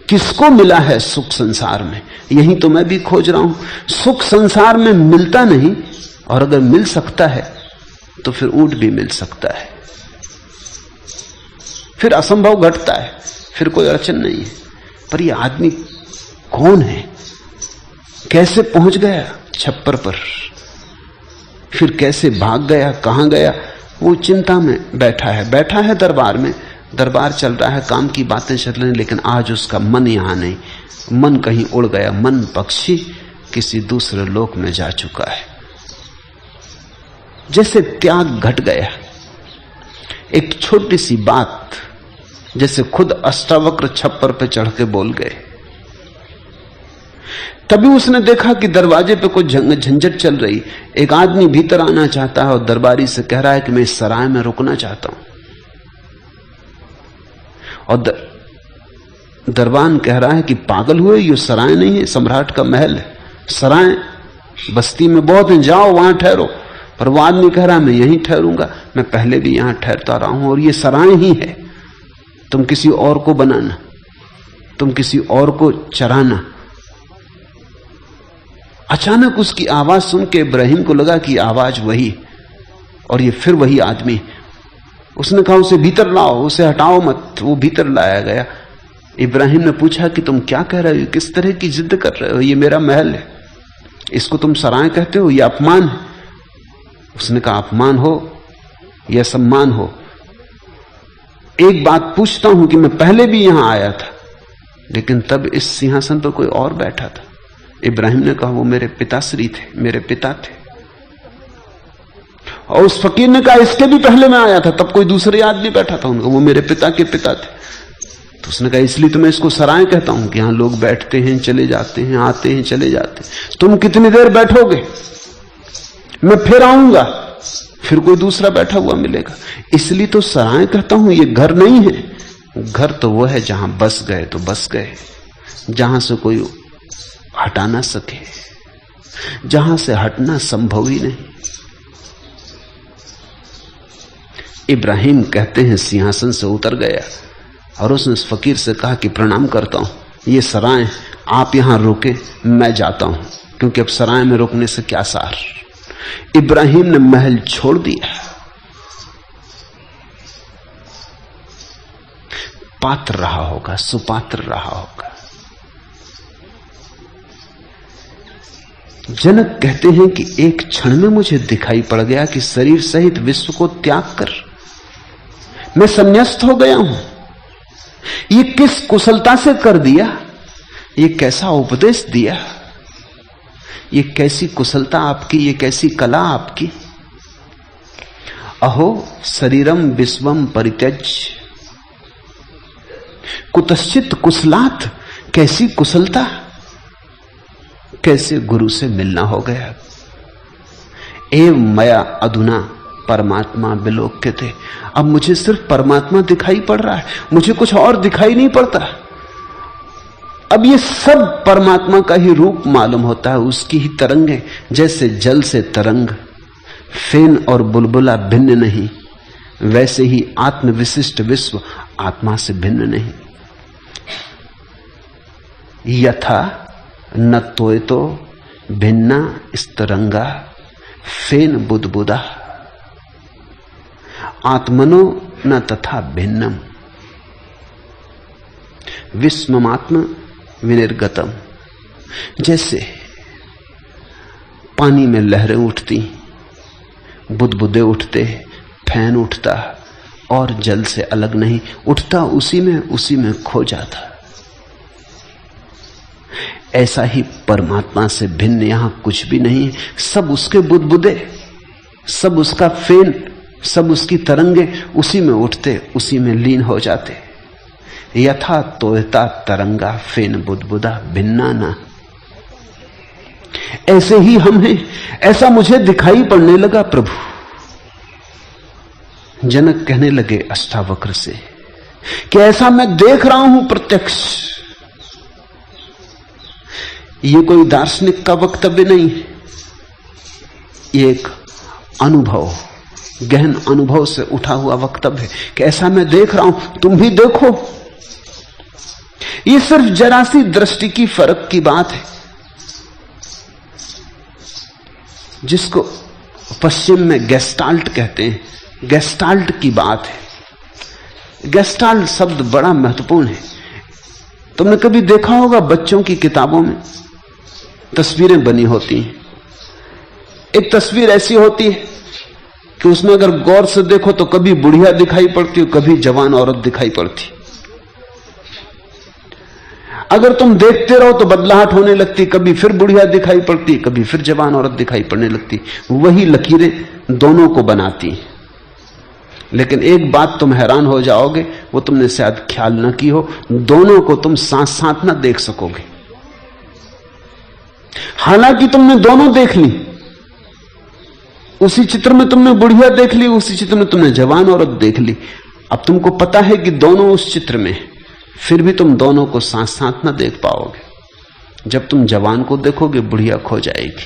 किसको मिला है सुख संसार में? यही तो मैं भी खोज रहा हूं। सुख संसार में मिलता नहीं, और अगर मिल सकता है तो फिर ऊंट भी मिल सकता है। फिर असंभव घटता है, फिर कोई अड़चन नहीं है। पर यह आदमी कौन है? कैसे पहुंच गया छप्पर पर? फिर कैसे भाग गया? कहां गया? वो चिंता में बैठा है दरबार में। दरबार चल रहा है, काम की बातें चल रही हैं, लेकिन आज उसका मन यहां नहीं। मन कहीं उड़ गया। मन पक्षी किसी दूसरे लोक में जा चुका है। जैसे त्याग घट गया। एक छोटी सी बात, जैसे खुद अष्टावक्र छप्पर पे चढ़ के बोल गए। तभी उसने देखा कि दरवाजे पे कुछ झंझट चल रही। एक आदमी भीतर आना चाहता है और दरबारी से कह रहा है कि मैं इस सराय में रुकना चाहता हूं। और दरबान कह रहा है कि पागल हुए, ये सराय नहीं है, सम्राट का महल है। सराय बस्ती में बहुत है, जाओ वहां ठहरो। पर वो आदमी कह रहा है मैं यहीं ठहरूंगा, मैं पहले भी यहां ठहरता रहा हूं और ये सराय ही है। तुम किसी और को बनाना, तुम किसी और को चराना। अचानक उसकी आवाज सुन के इब्राहिम को लगा कि आवाज वही, और ये फिर वही आदमी। उसने कहा उसे भीतर लाओ, उसे हटाओ मत। वो भीतर लाया गया। इब्राहिम ने पूछा कि तुम क्या कह रहे हो, किस तरह की जिद कर रहे हो? ये मेरा महल है, इसको तुम सराय कहते हो? ये अपमान है। उसने कहा अपमान हो या सम्मान हो, एक बात पूछता हूं कि मैं पहले भी यहां आया था, लेकिन तब इस सिंहासन पर कोई और बैठा था। इब्राहिम ने कहा वो मेरे पिताश्री थे, मेरे पिता थे। और उस फकीर ने कहा इसके भी पहले मैं आया था, तब कोई दूसरे आदमी बैठा था, उनका वो मेरे पिता के पिता थे। तो उसने कहा इसलिए तो मैं इसको सराय कहता हूं कि यहां लोग बैठते हैं, चले जाते हैं, आते हैं, चले जाते हैं। तुम कितनी देर बैठोगे? मैं फिर आऊंगा, फिर कोई दूसरा बैठा हुआ मिलेगा। इसलिए तो सराय कहता हूं, ये घर नहीं है। घर तो वो है जहां बस गए तो बस गए, जहां से कोई हटा ना सके, जहां से हटना संभव ही नहीं। इब्राहिम कहते हैं सिंहासन से उतर गया और उसने उस फकीर से कहा कि प्रणाम करता हूं, ये सराय, आप यहां रुके, मैं जाता हूं, क्योंकि अब सराय में रुकने से क्या सार। इब्राहिम ने महल छोड़ दिया। पात्र रहा होगा, सुपात्र रहा होगा। जनक कहते हैं कि एक क्षण में मुझे दिखाई पड़ गया कि शरीर सहित विश्व को त्याग कर मैं संन्यास्त हो गया हूं। ये किस कुशलता से कर दिया, ये कैसा उपदेश दिया, ये कैसी कुशलता आपकी, ये कैसी कला आपकी। अहो शरीरम विश्वम परित्यज्य कुतश्चित कुशलात्, कैसी कुशलता, कैसे गुरु से मिलना हो गया। एवं मया अधुना परमात्मा विलोक्यते, अब मुझे सिर्फ परमात्मा दिखाई पड़ रहा है, मुझे कुछ और दिखाई नहीं पड़ता। अब ये सब परमात्मा का ही रूप मालूम होता है, उसकी ही तरंगें। जैसे जल से तरंग, फेन और बुलबुला भिन्न नहीं, वैसे ही आत्म विशिष्ट विश्व आत्मा से भिन्न नहीं। यथा न तोयतो भिन्ना स्तरंगा फेन बुदबुदा, आत्मनो न तथा भिन्नम विस्ममात्म विनिर्गतम। जैसे पानी में लहरें उठती, बुदबुदे उठते, फैन उठता और जल से अलग नहीं, उठता उसी में खो जाता। ऐसा ही परमात्मा से भिन्न यहां कुछ भी नहीं। सब उसके बुदबुदे, सब उसका फेन, सब उसकी तरंगे उसी में उठते, उसी में लीन हो जाते। यथा तोयता तरंगा फेन बुदबुदा भिन्ना ना। ऐसे ही हम हैं, ऐसा मुझे दिखाई पड़ने लगा प्रभु। जनक कहने लगे अष्टावक्र से कि ऐसा मैं देख रहा हूं प्रत्यक्ष। ये कोई दार्शनिक का वक्तव्य नहीं है, ये एक अनुभव, गहन अनुभव से उठा हुआ वक्तव्य है कि ऐसा मैं देख रहा हूं, तुम भी देखो। ये सिर्फ जरा सी दृष्टि की फर्क की बात है, जिसको पश्चिम में गेस्टाल्ट कहते हैं। गेस्टाल्ट की बात है। गेस्टाल्ट शब्द बड़ा महत्वपूर्ण है। तुमने कभी देखा होगा बच्चों की किताबों में तस्वीरें बनी होती हैं। एक तस्वीर ऐसी होती है कि उसमें अगर गौर से देखो तो कभी बुढ़िया दिखाई पड़ती और कभी जवान औरत दिखाई पड़ती। अगर तुम देखते रहो तो बदलाहट होने लगती, कभी फिर बुढ़िया दिखाई पड़ती, कभी फिर जवान औरत दिखाई पड़ने लगती। वही लकीरें दोनों को बनाती। लेकिन एक बात तुम हैरान हो जाओगे, वो तुमने शायद ख्याल न की हो, दोनों को तुम साथ साथ ना देख सकोगे। हालांकि तुमने दोनों देख ली, उसी चित्र में तुमने बुढ़िया देख ली, उसी चित्र में तुमने जवान औरत देख ली। अब तुमको पता है कि दोनों उस चित्र में, फिर भी तुम दोनों को साथ साथ ना देख पाओगे। जब तुम जवान को देखोगे बुढ़िया खो जाएगी,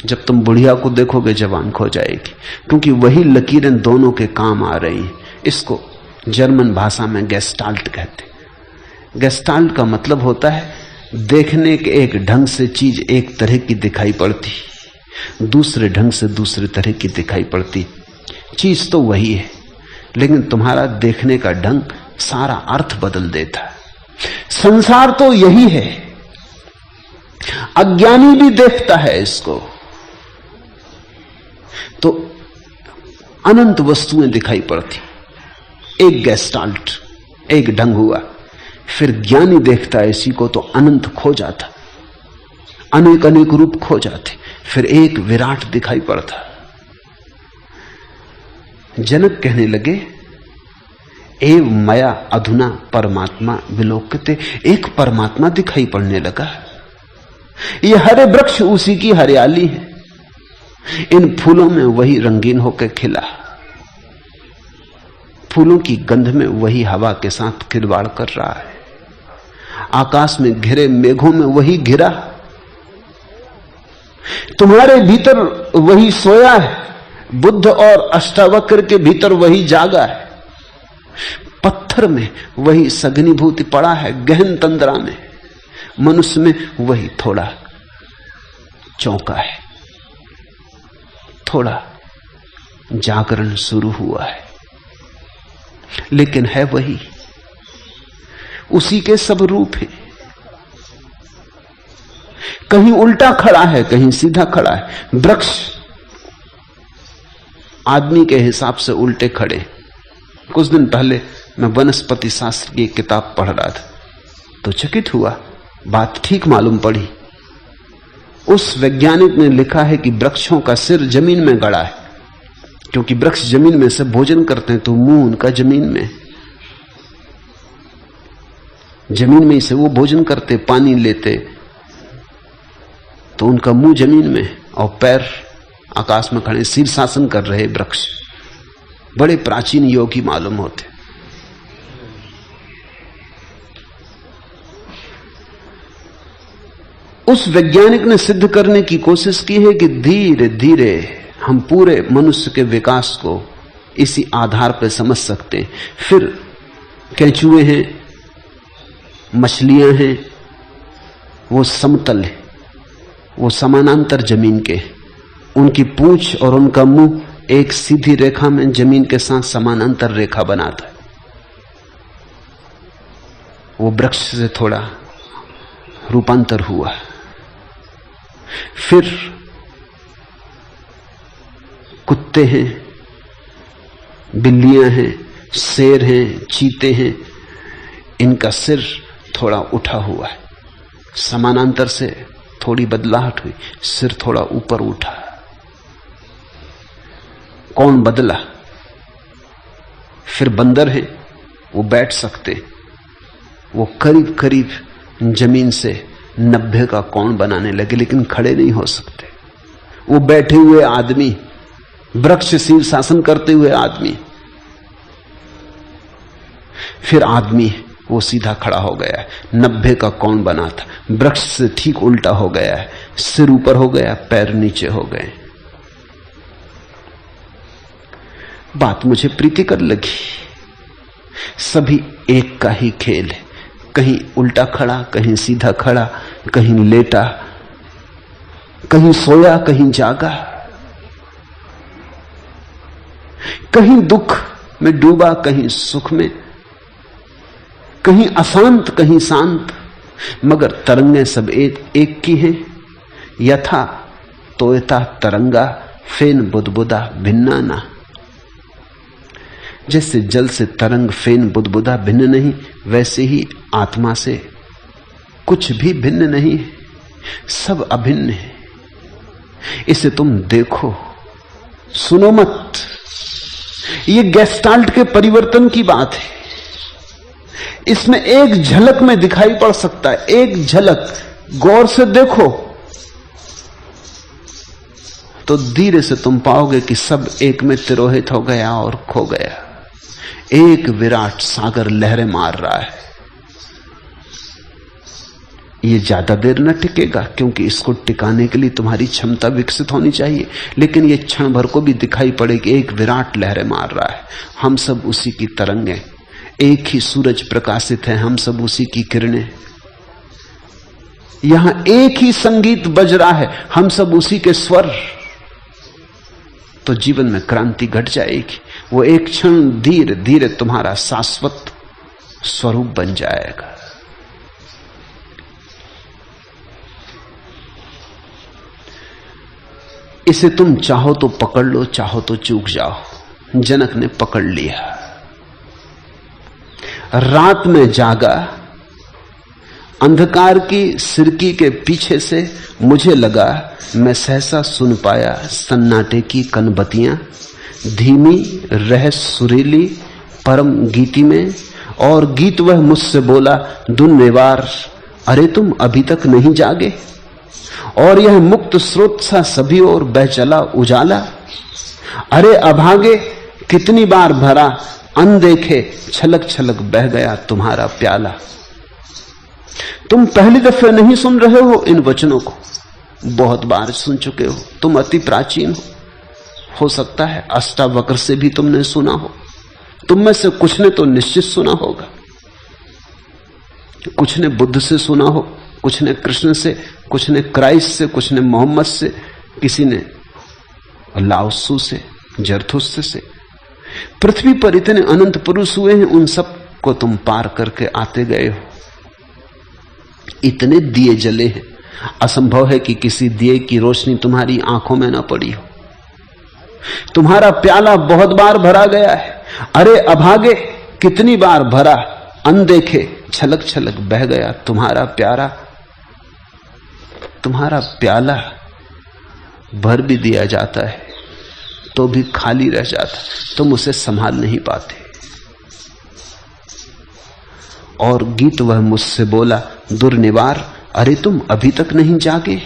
जब तुम बुढ़िया को देखोगे जवान खो जाएगी, क्योंकि वही लकीरें दोनों के काम आ रही हैं। इसको जर्मन भाषा में गेस्टाल्ट कहते हैं। गेस्टाल्ट का मतलब होता है देखने के एक ढंग से चीज एक तरह की दिखाई पड़ती, दूसरे ढंग से दूसरे तरह की दिखाई पड़ती। चीज तो वही है, लेकिन तुम्हारा देखने का ढंग सारा अर्थ बदल देता है। संसार तो यही है। अज्ञानी भी देखता है इसको तो अनंत वस्तुएं दिखाई पड़ती। एक गेस्टाल्ट, एक ढंग हुआ। फिर ज्ञानी देखता है इसी को तो अनंत खो जाता, अनेक अनेक रूप खो जाते, फिर एक विराट दिखाई पड़ता। जनक कहने लगे एव मया अधुना परमात्मा विलोक्यते। एक परमात्मा दिखाई पड़ने लगा। ये हरे वृक्ष उसी की हरियाली है, इन फूलों में वही रंगीन होकर खिला, फूलों की गंध में वही हवा के साथ खिलवाड़ कर रहा है, आकाश में घिरे मेघों में वही घिरा, तुम्हारे भीतर वही सोया है, बुद्ध और अष्टावक्र के भीतर वही जागा है, पत्थर में वही सघनीभूति पड़ा है, गहन तंद्रा में, मनुष्य में वही थोड़ा चौंका है, थोड़ा जागरण शुरू हुआ है, लेकिन है वही, उसी के सब रूप है। कहीं उल्टा खड़ा है, कहीं सीधा खड़ा है। वृक्ष आदमी के हिसाब से उल्टे खड़े। कुछ दिन पहले मैं वनस्पति शास्त्र की एक किताब पढ़ रहा था तो चकित हुआ, बात ठीक मालूम पड़ी। उस वैज्ञानिक ने लिखा है कि वृक्षों का सिर जमीन में गड़ा है, क्योंकि वृक्ष जमीन में से भोजन करते हैं तो मुंह उनका जमीन में, जमीन में से वो भोजन करते, पानी लेते तो उनका मुंह जमीन में और पैर आकाश में खड़े, शीर्षासन कर रहे वृक्ष। बड़े प्राचीन योगी मालूम होते। उस वैज्ञानिक ने सिद्ध करने की कोशिश की है कि धीरे धीरे हम पूरे मनुष्य के विकास को इसी आधार पर समझ सकते हैं। फिर केंचुए हैं, मछलियां हैं, वो समतल है, वो समानांतर जमीन के, उनकी पूंछ और उनका मुंह एक सीधी रेखा में जमीन के साथ समानांतर रेखा बनाता है। वो वृक्ष से थोड़ा रूपांतर हुआ। फिर कुत्ते हैं, बिल्लियां हैं, शेर हैं, चीते हैं, इनका सिर थोड़ा उठा हुआ है, समानांतर से थोड़ी बदलाहट हुई, सिर थोड़ा ऊपर उठा। कौन बदला? फिर बंदर हैं, वो बैठ सकते, वो करीब करीब जमीन से 90 का कोण बनाने लगे, लेकिन खड़े नहीं हो सकते। वो बैठे हुए आदमी, वृक्ष शीर्षासन करते हुए आदमी। फिर आदमी वो सीधा खड़ा हो गया है, 90 का कोण बना था, वृक्ष से ठीक उल्टा हो गया है, सिर ऊपर हो गया, पैर नीचे हो गए। बात मुझे प्रीतिकर लगी। सभी एक का ही खेल है, कहीं उल्टा खड़ा, कहीं सीधा खड़ा, कहीं लेटा, कहीं सोया, कहीं जागा, कहीं दुख में डूबा, कहीं सुख में, कहीं अशांत, कहीं शांत, मगर तरंगें सब एक की हैं। यथा तोयता तरंगा फेन बुदबुदा भिन्ना ना। जैसे जल से तरंग फेन बुदबुदा भिन्न नहीं, वैसे ही आत्मा से कुछ भी भिन्न नहीं है, सब अभिन्न है। इसे तुम देखो, सुनो मत। ये गेस्टाल्ट के परिवर्तन की बात है। इसमें एक झलक में दिखाई पड़ सकता है, एक झलक गौर से देखो तो धीरे से तुम पाओगे कि सब एक में तिरोहित हो गया और खो गया। एक विराट सागर लहरें मार रहा है। ये ज्यादा देर न टिकेगा, क्योंकि इसको टिकाने के लिए तुम्हारी क्षमता विकसित होनी चाहिए, लेकिन ये क्षण भर को भी दिखाई पड़े कि एक विराट लहरें मार रहा है। हम सब उसी की तरंगें, एक ही सूरज प्रकाशित है, हम सब उसी की किरणें। यहां एक ही संगीत बज रहा है, हम सब उसी के स्वर। तो जीवन में क्रांति घट जाएगी। वो एक क्षण धीरे धीरे तुम्हारा शाश्वत स्वरूप बन जाएगा। इसे तुम चाहो तो पकड़ लो, चाहो तो चूक जाओ। जनक ने पकड़ लिया। रात में जागा, अंधकार की सिरकी के पीछे से मुझे लगा मैं सहसा सुन पाया सन्नाटे की कनबतियां, धीमी रहस्य सुरीली परम गीति में। और गीत वह मुझसे बोला धुन निवार, अरे तुम अभी तक नहीं जागे। और यह मुक्त स्रोत सा सभी और बह चला उजाला, अरे अभागे कितनी बार भरा, अनदेखे छलक छलक बह गया तुम्हारा प्याला। तुम पहली दफे नहीं सुन रहे हो इन वचनों को, बहुत बार सुन चुके हो। तुम अति प्राचीन हो सकता है अष्टावक्र से भी तुमने सुना हो। तुम में से कुछ ने तो निश्चित सुना होगा, कुछ ने बुद्ध से सुना हो, कुछ ने कृष्ण से, कुछ ने क्राइस्ट से, कुछ ने मोहम्मद से, किसी ने लाओत्सु से, जरथुस्त्र से। पृथ्वी पर इतने अनंत पुरुष हुए हैं, उन सब को तुम पार करके आते गए हो। इतने दिए जले हैं, असंभव है कि किसी दिए की रोशनी तुम्हारी आंखों में ना पड़ी हो। तुम्हारा प्याला बहुत बार भरा गया है, अरे अभागे कितनी बार भरा, अनदेखे छलक छलक बह गया तुम्हारा प्यारा। तुम्हारा प्याला भर भी दिया जाता है तो भी खाली रह जाता, तुम उसे संभाल नहीं पाते। और गीत वह मुझसे बोला दुर्निवार, अरे तुम अभी तक नहीं जागे।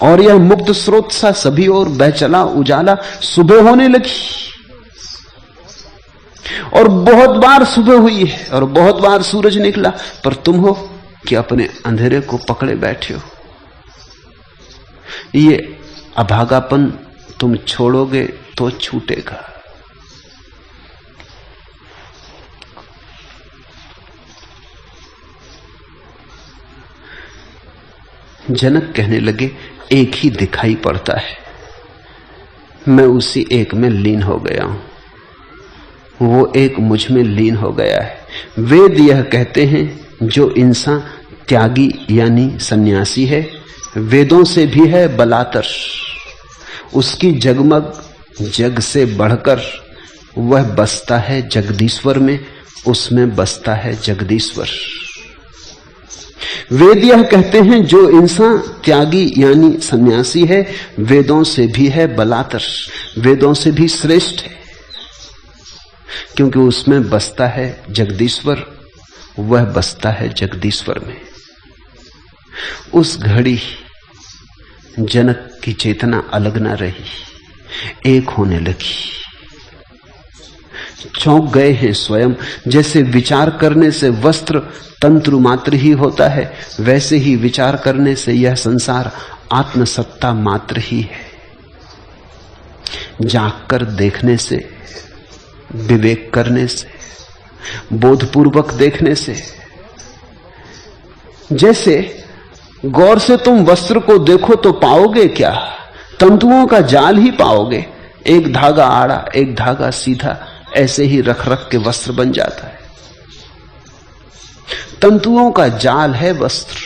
और यह मुक्त स्रोत सा सभी और बह चला उजाला, सुबह होने लगी। और बहुत बार सुबह हुई है और बहुत बार सूरज निकला, पर तुम हो कि अपने अंधेरे को पकड़े बैठे हो। ये अभागापन तुम छोड़ोगे तो छूटेगा। जनक कहने लगे, एक ही दिखाई पड़ता है, मैं उसी एक में लीन हो गया हूं, वो एक मुझ में लीन हो गया है। वेद यह कहते हैं जो इंसान त्यागी यानी सन्यासी है, वेदों से भी है बलातर, उसकी जगमग जग से बढ़कर वह बसता है जगदीश्वर में, उसमें बसता है जगदीश्वर। वेद यह कहते हैं जो इंसान त्यागी यानी सन्यासी है, वेदों से भी है बलातर, वेदों से भी श्रेष्ठ है, क्योंकि उसमें बसता है जगदीश्वर, वह बसता है जगदीश्वर में। उस घड़ी जनक की चेतना अलग न रही, एक होने लगी। चौंक गए हैं स्वयं। जैसे विचार करने से वस्त्र तंतु मात्र ही होता है, वैसे ही विचार करने से यह संसार आत्मसत्ता मात्र ही है। जागकर देखने से, विवेक करने से, बोधपूर्वक देखने से, जैसे गौर से तुम वस्त्र को देखो तो पाओगे क्या? तंतुओं का जाल ही पाओगे। एक धागा आड़ा, एक धागा सीधा, ऐसे ही रख रख के वस्त्र बन जाता है। तंतुओं का जाल है वस्त्र।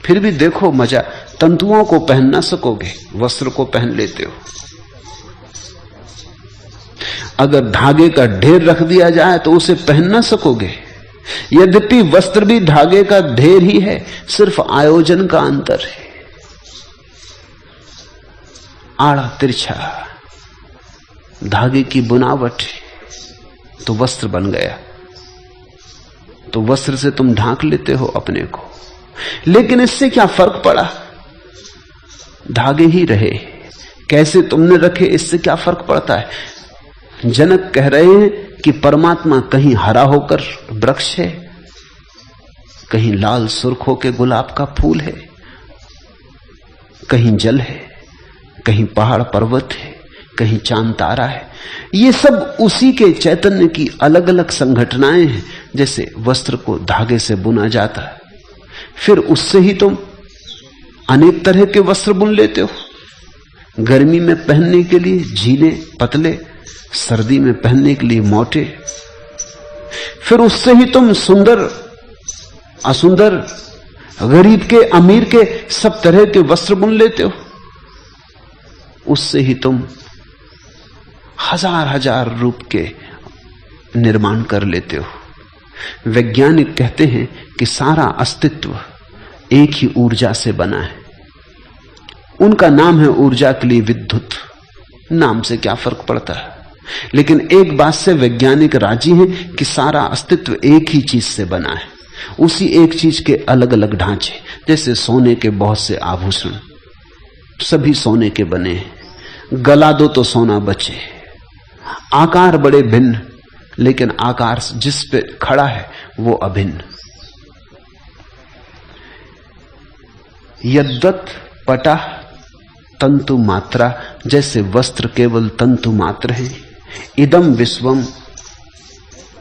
फिर भी देखो मजा, तंतुओं को पहन ना सकोगे, वस्त्र को पहन लेते हो। अगर धागे का ढेर रख दिया जाए तो उसे पहन ना सकोगे। यद्यपि वस्त्र भी धागे का ढेर ही है, सिर्फ आयोजन का अंतर है। आड़ा तिरछा धागे की बुनावट तो वस्त्र बन गया, तो वस्त्र से तुम ढांक लेते हो अपने को। लेकिन इससे क्या फर्क पड़ा? धागे ही रहे, कैसे तुमने रखे इससे क्या फर्क पड़ता है? जनक कह रहे हैं कि परमात्मा कहीं हरा होकर वृक्ष है, कहीं लाल सुर्ख होकर गुलाब का फूल है, कहीं जल है, कहीं पहाड़ पर्वत है, कहीं चांद तारा है। ये सब उसी के चैतन्य की अलग अलग संघटनाएं हैं। जैसे वस्त्र को धागे से बुना जाता है, फिर उससे ही तुम अनेक तरह के वस्त्र बुन लेते हो। गर्मी में पहनने के लिए झीले पतले, सर्दी में पहनने के लिए मोटे, फिर उससे ही तुम सुंदर असुंदर, गरीब के अमीर के सब तरह के वस्त्र बुन लेते हो। उससे ही तुम हजार हजार रूप के निर्माण कर लेते हो। वैज्ञानिक कहते हैं कि सारा अस्तित्व एक ही ऊर्जा से बना है। उनका नाम है ऊर्जा के लिए विद्युत। नाम से क्या फर्क पड़ता है? लेकिन एक बात से वैज्ञानिक राजी हैं कि सारा अस्तित्व एक ही चीज से बना है। उसी एक चीज के अलग अलग ढांचे, जैसे सोने के बहुत से आभूषण, सभी सोने के बने हैं। गला दो तो सोना बचे। आकार बड़े भिन्न, लेकिन आकार जिस पे खड़ा है वो अभिन्न। यद्वत पटा तंतु मात्रा, जैसे वस्त्र केवल तंतु मात्र है। इदम विश्वम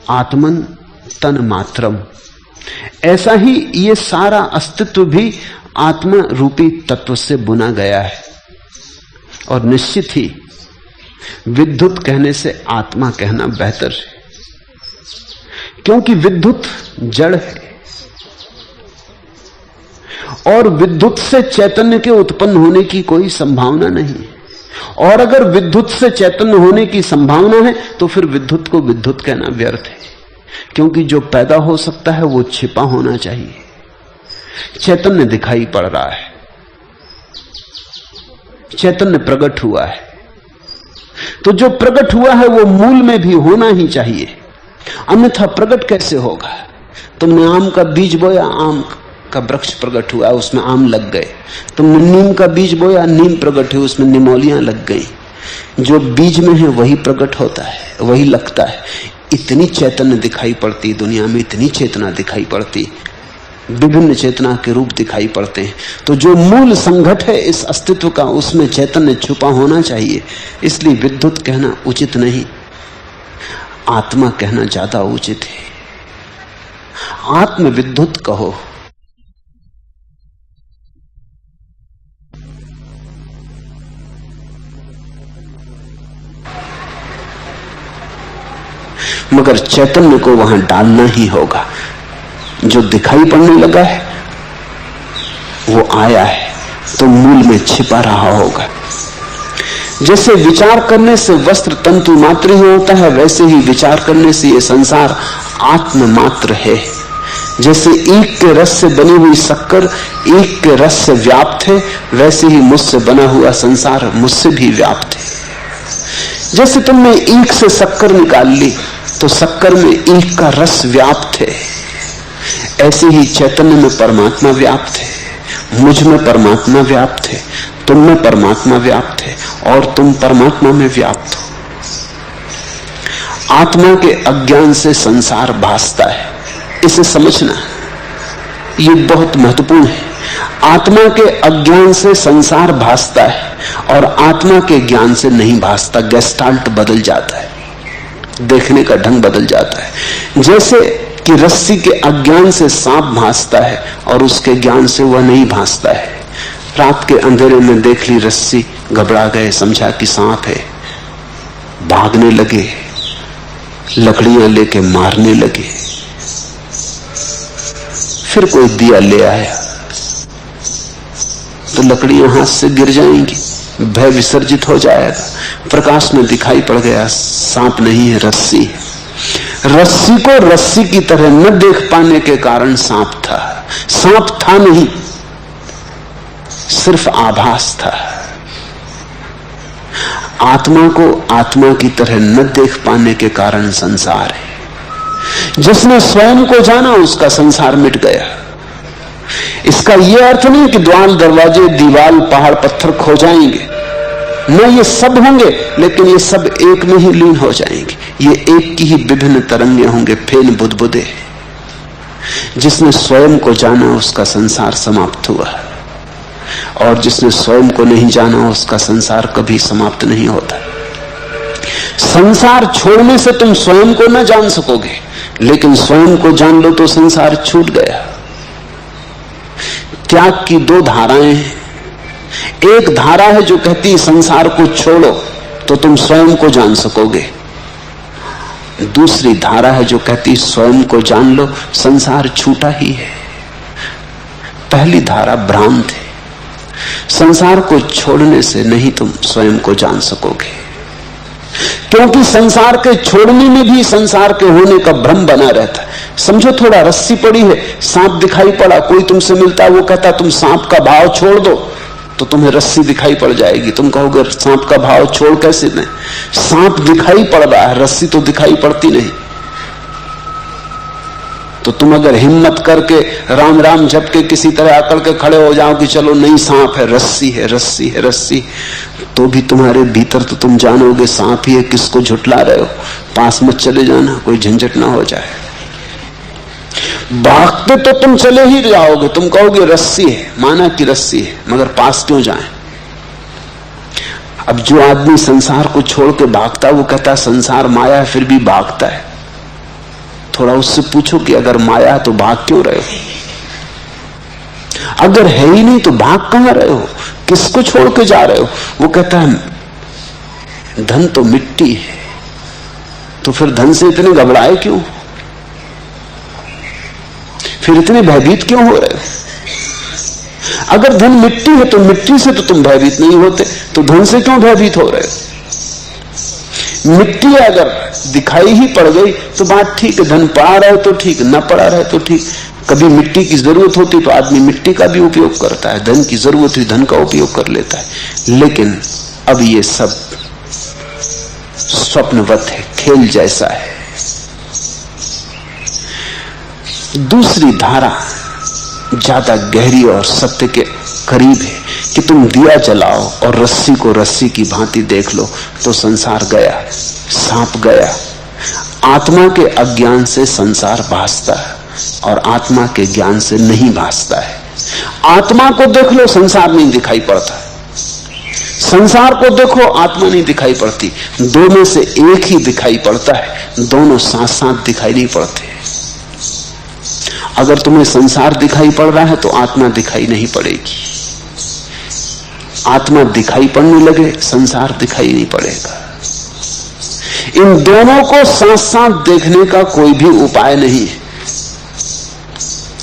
आत्मन तन मात्रम, ऐसा ही ये सारा अस्तित्व भी आत्मा रूपी तत्व से बुना गया है। और निश्चित ही विद्युत कहने से आत्मा कहना बेहतर है, क्योंकि विद्युत जड़ है और विद्युत से चैतन्य के उत्पन्न होने की कोई संभावना नहीं। और अगर विद्युत से चैतन्य होने की संभावना है तो फिर विद्युत को विद्युत कहना व्यर्थ है, क्योंकि जो पैदा हो सकता है वो छिपा होना चाहिए। चैतन्य दिखाई पड़ रहा है, चैतन्य प्रकट हुआ है, तो जो प्रकट हुआ है वो मूल में भी होना ही चाहिए, अन्यथा प्रकट कैसे होगा? तुमने आम का बीज बोया, आम का वृक्ष प्रकट हुआ, उसमें आम लग गए। तुमने नीम का बीज बोया, नीम प्रकट हुई, उसमें निमोलियां लग गई। जो बीज में है वही प्रकट होता है, वही लगता है। इतनी चैतन्य दिखाई पड़ती दुनिया में, इतनी चेतना दिखाई पड़ती, विभिन्न चेतना के रूप दिखाई पड़ते हैं। तो जो मूल संघट है इस अस्तित्व का, उसमें चैतन्य छुपा होना चाहिए। इसलिए विद्युत कहना उचित नहीं, आत्मा कहना ज्यादा उचित है। आत्म विद्युत कहो। मगर चैतन्य को वहां डालना ही होगा। जो दिखाई पड़ने लगा है वो आया है तो मूल में छिपा रहा होगा। जैसे विचार करने से वस्त्र तंतु मात्र ही होता है, वैसे ही विचार करने से ये संसार आत्म मात्र है। जैसे ईख के रस से बनी हुई शक्कर ईख के रस से व्याप्त है, वैसे ही मुझसे बना हुआ संसार मुझसे भी व्याप्त है। जैसे तुमने ईख से शक्कर निकाल ली तो शक्कर में ईख का रस व्याप्त है, ऐसे ही चैतन्य में परमात्मा व्याप्त है, मुझ में परमात्मा व्याप्त है, तुम में परमात्मा व्याप्त है और तुम परमात्मा में व्याप्त हो। आत्मा के अज्ञान से संसार भासता है, इसे समझना ये बहुत महत्वपूर्ण है। आत्मा के अज्ञान से संसार भासता है और आत्मा के ज्ञान से नहीं भासता। गेस्टाल्ट बदल जाता है, देखने का ढंग बदल जाता है। जैसे कि रस्सी के अज्ञान से सांप भासता है और उसके ज्ञान से वह नहीं भासता है। रात के अंधेरे में देख ली रस्सी, घबरा गए, समझा कि सांप है, भागने लगे, लकड़ियां लेके मारने लगे। फिर कोई दिया ले आया तो लकड़ियां हाथ से गिर जाएंगी, भय विसर्जित हो जाएगा। प्रकाश में दिखाई पड़ गया सांप नहीं है, रस्सी है। रस्सी को रस्सी की तरह न देख पाने के कारण सांप था। सांप था नहीं, सिर्फ आभास था। आत्मा को आत्मा की तरह न देख पाने के कारण संसार है। जिसने स्वयं को जाना उसका संसार मिट गया। इसका यह अर्थ नहीं कि द्वार दरवाजे दीवार पहाड़ पत्थर खो जाएंगे, न, ये सब होंगे, लेकिन ये सब एक में ही लीन हो जाएंगे। ये एक की ही विभिन्न तरंगे होंगे, फेन बुदबुदे। जिसने स्वयं को जाना उसका संसार समाप्त हुआ, और जिसने स्वयं को नहीं जाना उसका संसार कभी समाप्त नहीं होता। संसार छोड़ने से तुम स्वयं को न जान सकोगे, लेकिन स्वयं को जान लो तो संसार छूट गया। त्याग की दो धाराएं हैं। एक धारा है जो कहती है संसार को छोड़ो तो तुम स्वयं को जान सकोगे। दूसरी धारा है जो कहती स्वयं को जान लो, संसार छूटा ही है। पहली धारा भ्रांत है। संसार को छोड़ने से नहीं तुम स्वयं को जान सकोगे, क्योंकि संसार के छोड़ने में भी संसार के होने का भ्रम बना रहता है। समझो, थोड़ा रस्सी पड़ी है, सांप दिखाई पड़ा, कोई तुमसे मिलता, वो कहता तुम सांप का भाव छोड़ दो, तो तुम्हें रस्सी दिखाई पड़ जाएगी। तुम कहोगे सांप का भाव छोड़ कैसे दें? सांप दिखाई पड़ रहा है, रस्सी तो दिखाई पड़ती नहीं। तो तुम अगर हिम्मत करके राम राम जप के किसी तरह आकर के खड़े हो जाओ कि चलो नहीं सांप है, रस्सी है, रस्सी है, रस्सी, तो भी तुम्हारे भीतर तो तुम जानोगे सांप ही है। किसको झुठला रहे हो? पास मत चले जाना, कोई झंझट ना हो जाए। भागते तो तुम चले ही जाओगे, तुम कहोगे रस्सी है, माना कि रस्सी है, मगर पास क्यों जाएं? अब जो आदमी संसार को छोड़ के भागता वो कहता संसार माया है, फिर भी भागता है। थोड़ा उससे पूछो कि अगर माया है तो भाग क्यों रहे हो? अगर है ही नहीं तो भाग कहां रहे हो? किसको छोड़ के जा रहे हो? वो कहता है धन तो मिट्टी है, तो फिर धन से इतने घबराए क्यों? फिर इतने भयभीत क्यों हो रहे हो? अगर धन मिट्टी है तो मिट्टी से तो तुम भयभीत नहीं होते, तो धन से क्यों भयभीत हो रहे हो? मिट्टी अगर दिखाई ही पड़ गई तो बात ठीक है, धन पड़ा रहे तो ठीक, न पड़ा रहे तो ठीक। कभी मिट्टी की जरूरत होती तो आदमी मिट्टी का भी उपयोग करता है, धन की जरूरत हुई धन का उपयोग कर लेता है। लेकिन अब ये सब स्वप्नवत है, खेल जैसा है। दूसरी धारा ज्यादा गहरी और सत्य के करीब है कि तुम दिया जलाओ और रस्सी को रस्सी की भांति देख लो तो संसार गया, सांप गया। आत्मा के अज्ञान से संसार भासता है और आत्मा के ज्ञान से नहीं भासता है। आत्मा को देख लो, संसार नहीं दिखाई पड़ता। संसार को देखो, आत्मा नहीं दिखाई पड़ती। दो में से एक ही दिखाई पड़ता है, दोनों साथ साथ दिखाई नहीं पड़ते। अगर तुम्हें संसार दिखाई पड़ रहा है तो आत्मा दिखाई नहीं पड़ेगी। आत्मा दिखाई पड़ने लगे, संसार दिखाई नहीं पड़ेगा। इन दोनों को साथ साथ देखने का कोई भी उपाय नहीं है।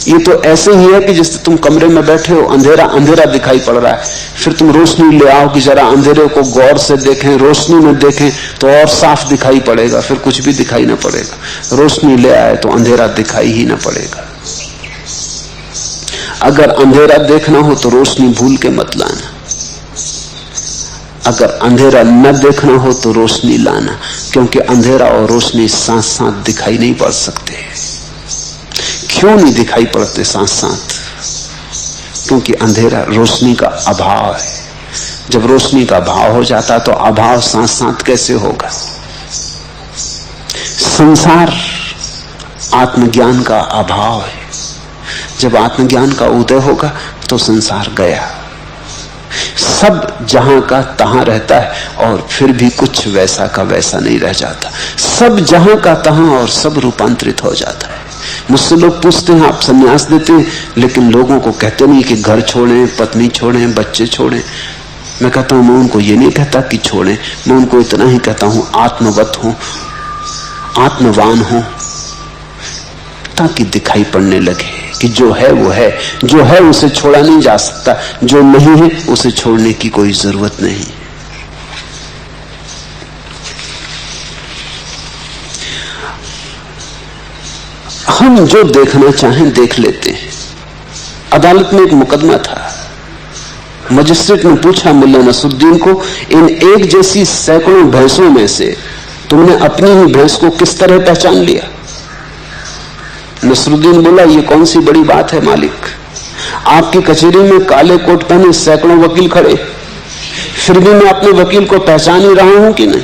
ये तो ऐसे ही है कि जैसे तुम कमरे में बैठे हो, अंधेरा अंधेरा दिखाई पड़ रहा है, फिर तुम रोशनी ले आओ कि जरा अंधेरे को गौर से देखें, रोशनी में देखें तो और साफ दिखाई पड़ेगा, फिर कुछ भी दिखाई ना पड़ेगा। रोशनी ले आए तो अंधेरा दिखाई ही ना पड़ेगा। अगर अंधेरा देखना हो तो रोशनी भूल के मत लाना, अगर अंधेरा न देखना हो तो रोशनी लाना, क्योंकि अंधेरा और रोशनी साथ साथ दिखाई नहीं पड़ सकते। क्यों नहीं दिखाई पड़ते साथ साथ? क्योंकि अंधेरा रोशनी का अभाव है। जब रोशनी का अभाव हो जाता तो अभाव साथ साथ कैसे होगा? संसार आत्मज्ञान का अभाव है। जब आत्मज्ञान का उदय होगा तो संसार गया। सब जहां का तहां रहता है और फिर भी कुछ वैसा का वैसा नहीं रह जाता। सब जहां का तहां और सब रूपांतरित हो जाता है। मुझसे लोग पूछते हैं आप संन्यास देते हैं, लेकिन लोगों को कहते नहीं कि घर छोड़ें, पत्नी छोड़ें, बच्चे छोड़ें। मैं कहता हूं, मैं उनको ये नहीं कहता कि छोड़ें, मैं उनको इतना ही कहता हूं आत्मवत हो, आत्मवान हो, ताकि दिखाई पड़ने लगे कि जो है वो है, जो है उसे छोड़ा नहीं जा सकता, जो नहीं है उसे छोड़ने की कोई जरूरत नहीं। हम जो देखना चाहें देख लेते हैं। अदालत में एक मुकदमा था, मजिस्ट्रेट ने पूछा मुल्ला नसरुद्दीन को, इन एक जैसी सैकड़ों भैंसों में से तुमने अपनी ही भैंस को किस तरह पहचान लिया? नसरुद्दीन बोला, ये कौन सी बड़ी बात है मालिक, आपकी कचहरी में काले कोट पहने सैकड़ों वकील खड़े, फिर भी मैं अपने वकील को पहचान ही रहा हूं कि नहीं?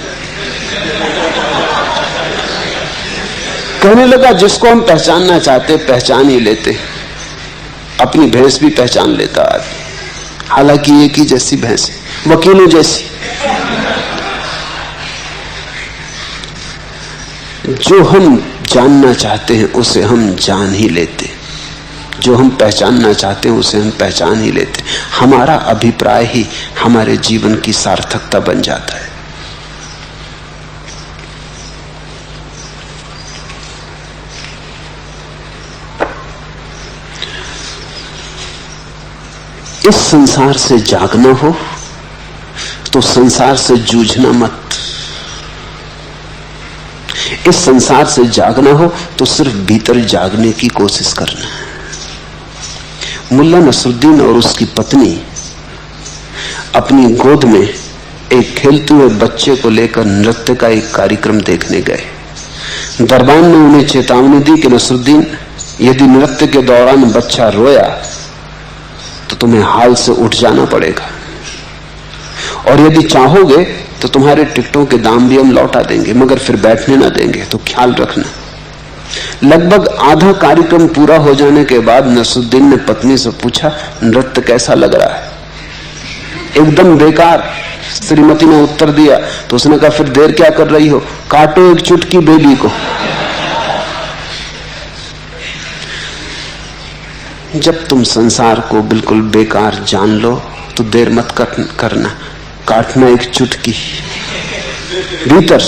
कहने लगा, जिसको हम पहचानना चाहते पहचान ही लेते। अपनी भैंस भी पहचान लेता आदमी, हालांकि एक ही जैसी भैंस है, वकीलों जैसी। जो हम जानना चाहते हैं उसे हम जान ही लेते, जो हम पहचानना चाहते हैं उसे हम पहचान ही लेते। हमारा अभिप्राय ही हमारे जीवन की सार्थकता बन जाता है। इस संसार से जागना हो तो संसार से जूझना मत। इस संसार से जागना हो तो सिर्फ भीतर जागने की कोशिश करना है। मुल्ला नसरुद्दीन और उसकी पत्नी अपनी गोद में एक खेलते हुए बच्चे को लेकर नृत्य का एक कार्यक्रम देखने गए। दरबान ने उन्हें चेतावनी दी कि नसरुद्दीन, यदि नृत्य के दौरान बच्चा रोया तो तुम्हें हाल से उठ जाना पड़ेगा, और यदि चाहोगे तो तुम्हारे टिकटों के दाम भी हम लौटा देंगे, मगर फिर बैठने ना देंगे, तो ख्याल रखना। लगभग आधा कार्यक्रम पूरा हो जाने के बाद नसरुद्दीन ने पत्नी से पूछा, नृत्य कैसा लग रहा है? एकदम बेकार, श्रीमती ने उत्तर दिया। तो उसने कहा, फिर देर क्या कर रही हो, काटो एक चुटकी बेली को। जब तुम संसार को बिल्कुल बेकार जान लो तो देर मत करना, काटना एक चुटकी भीतर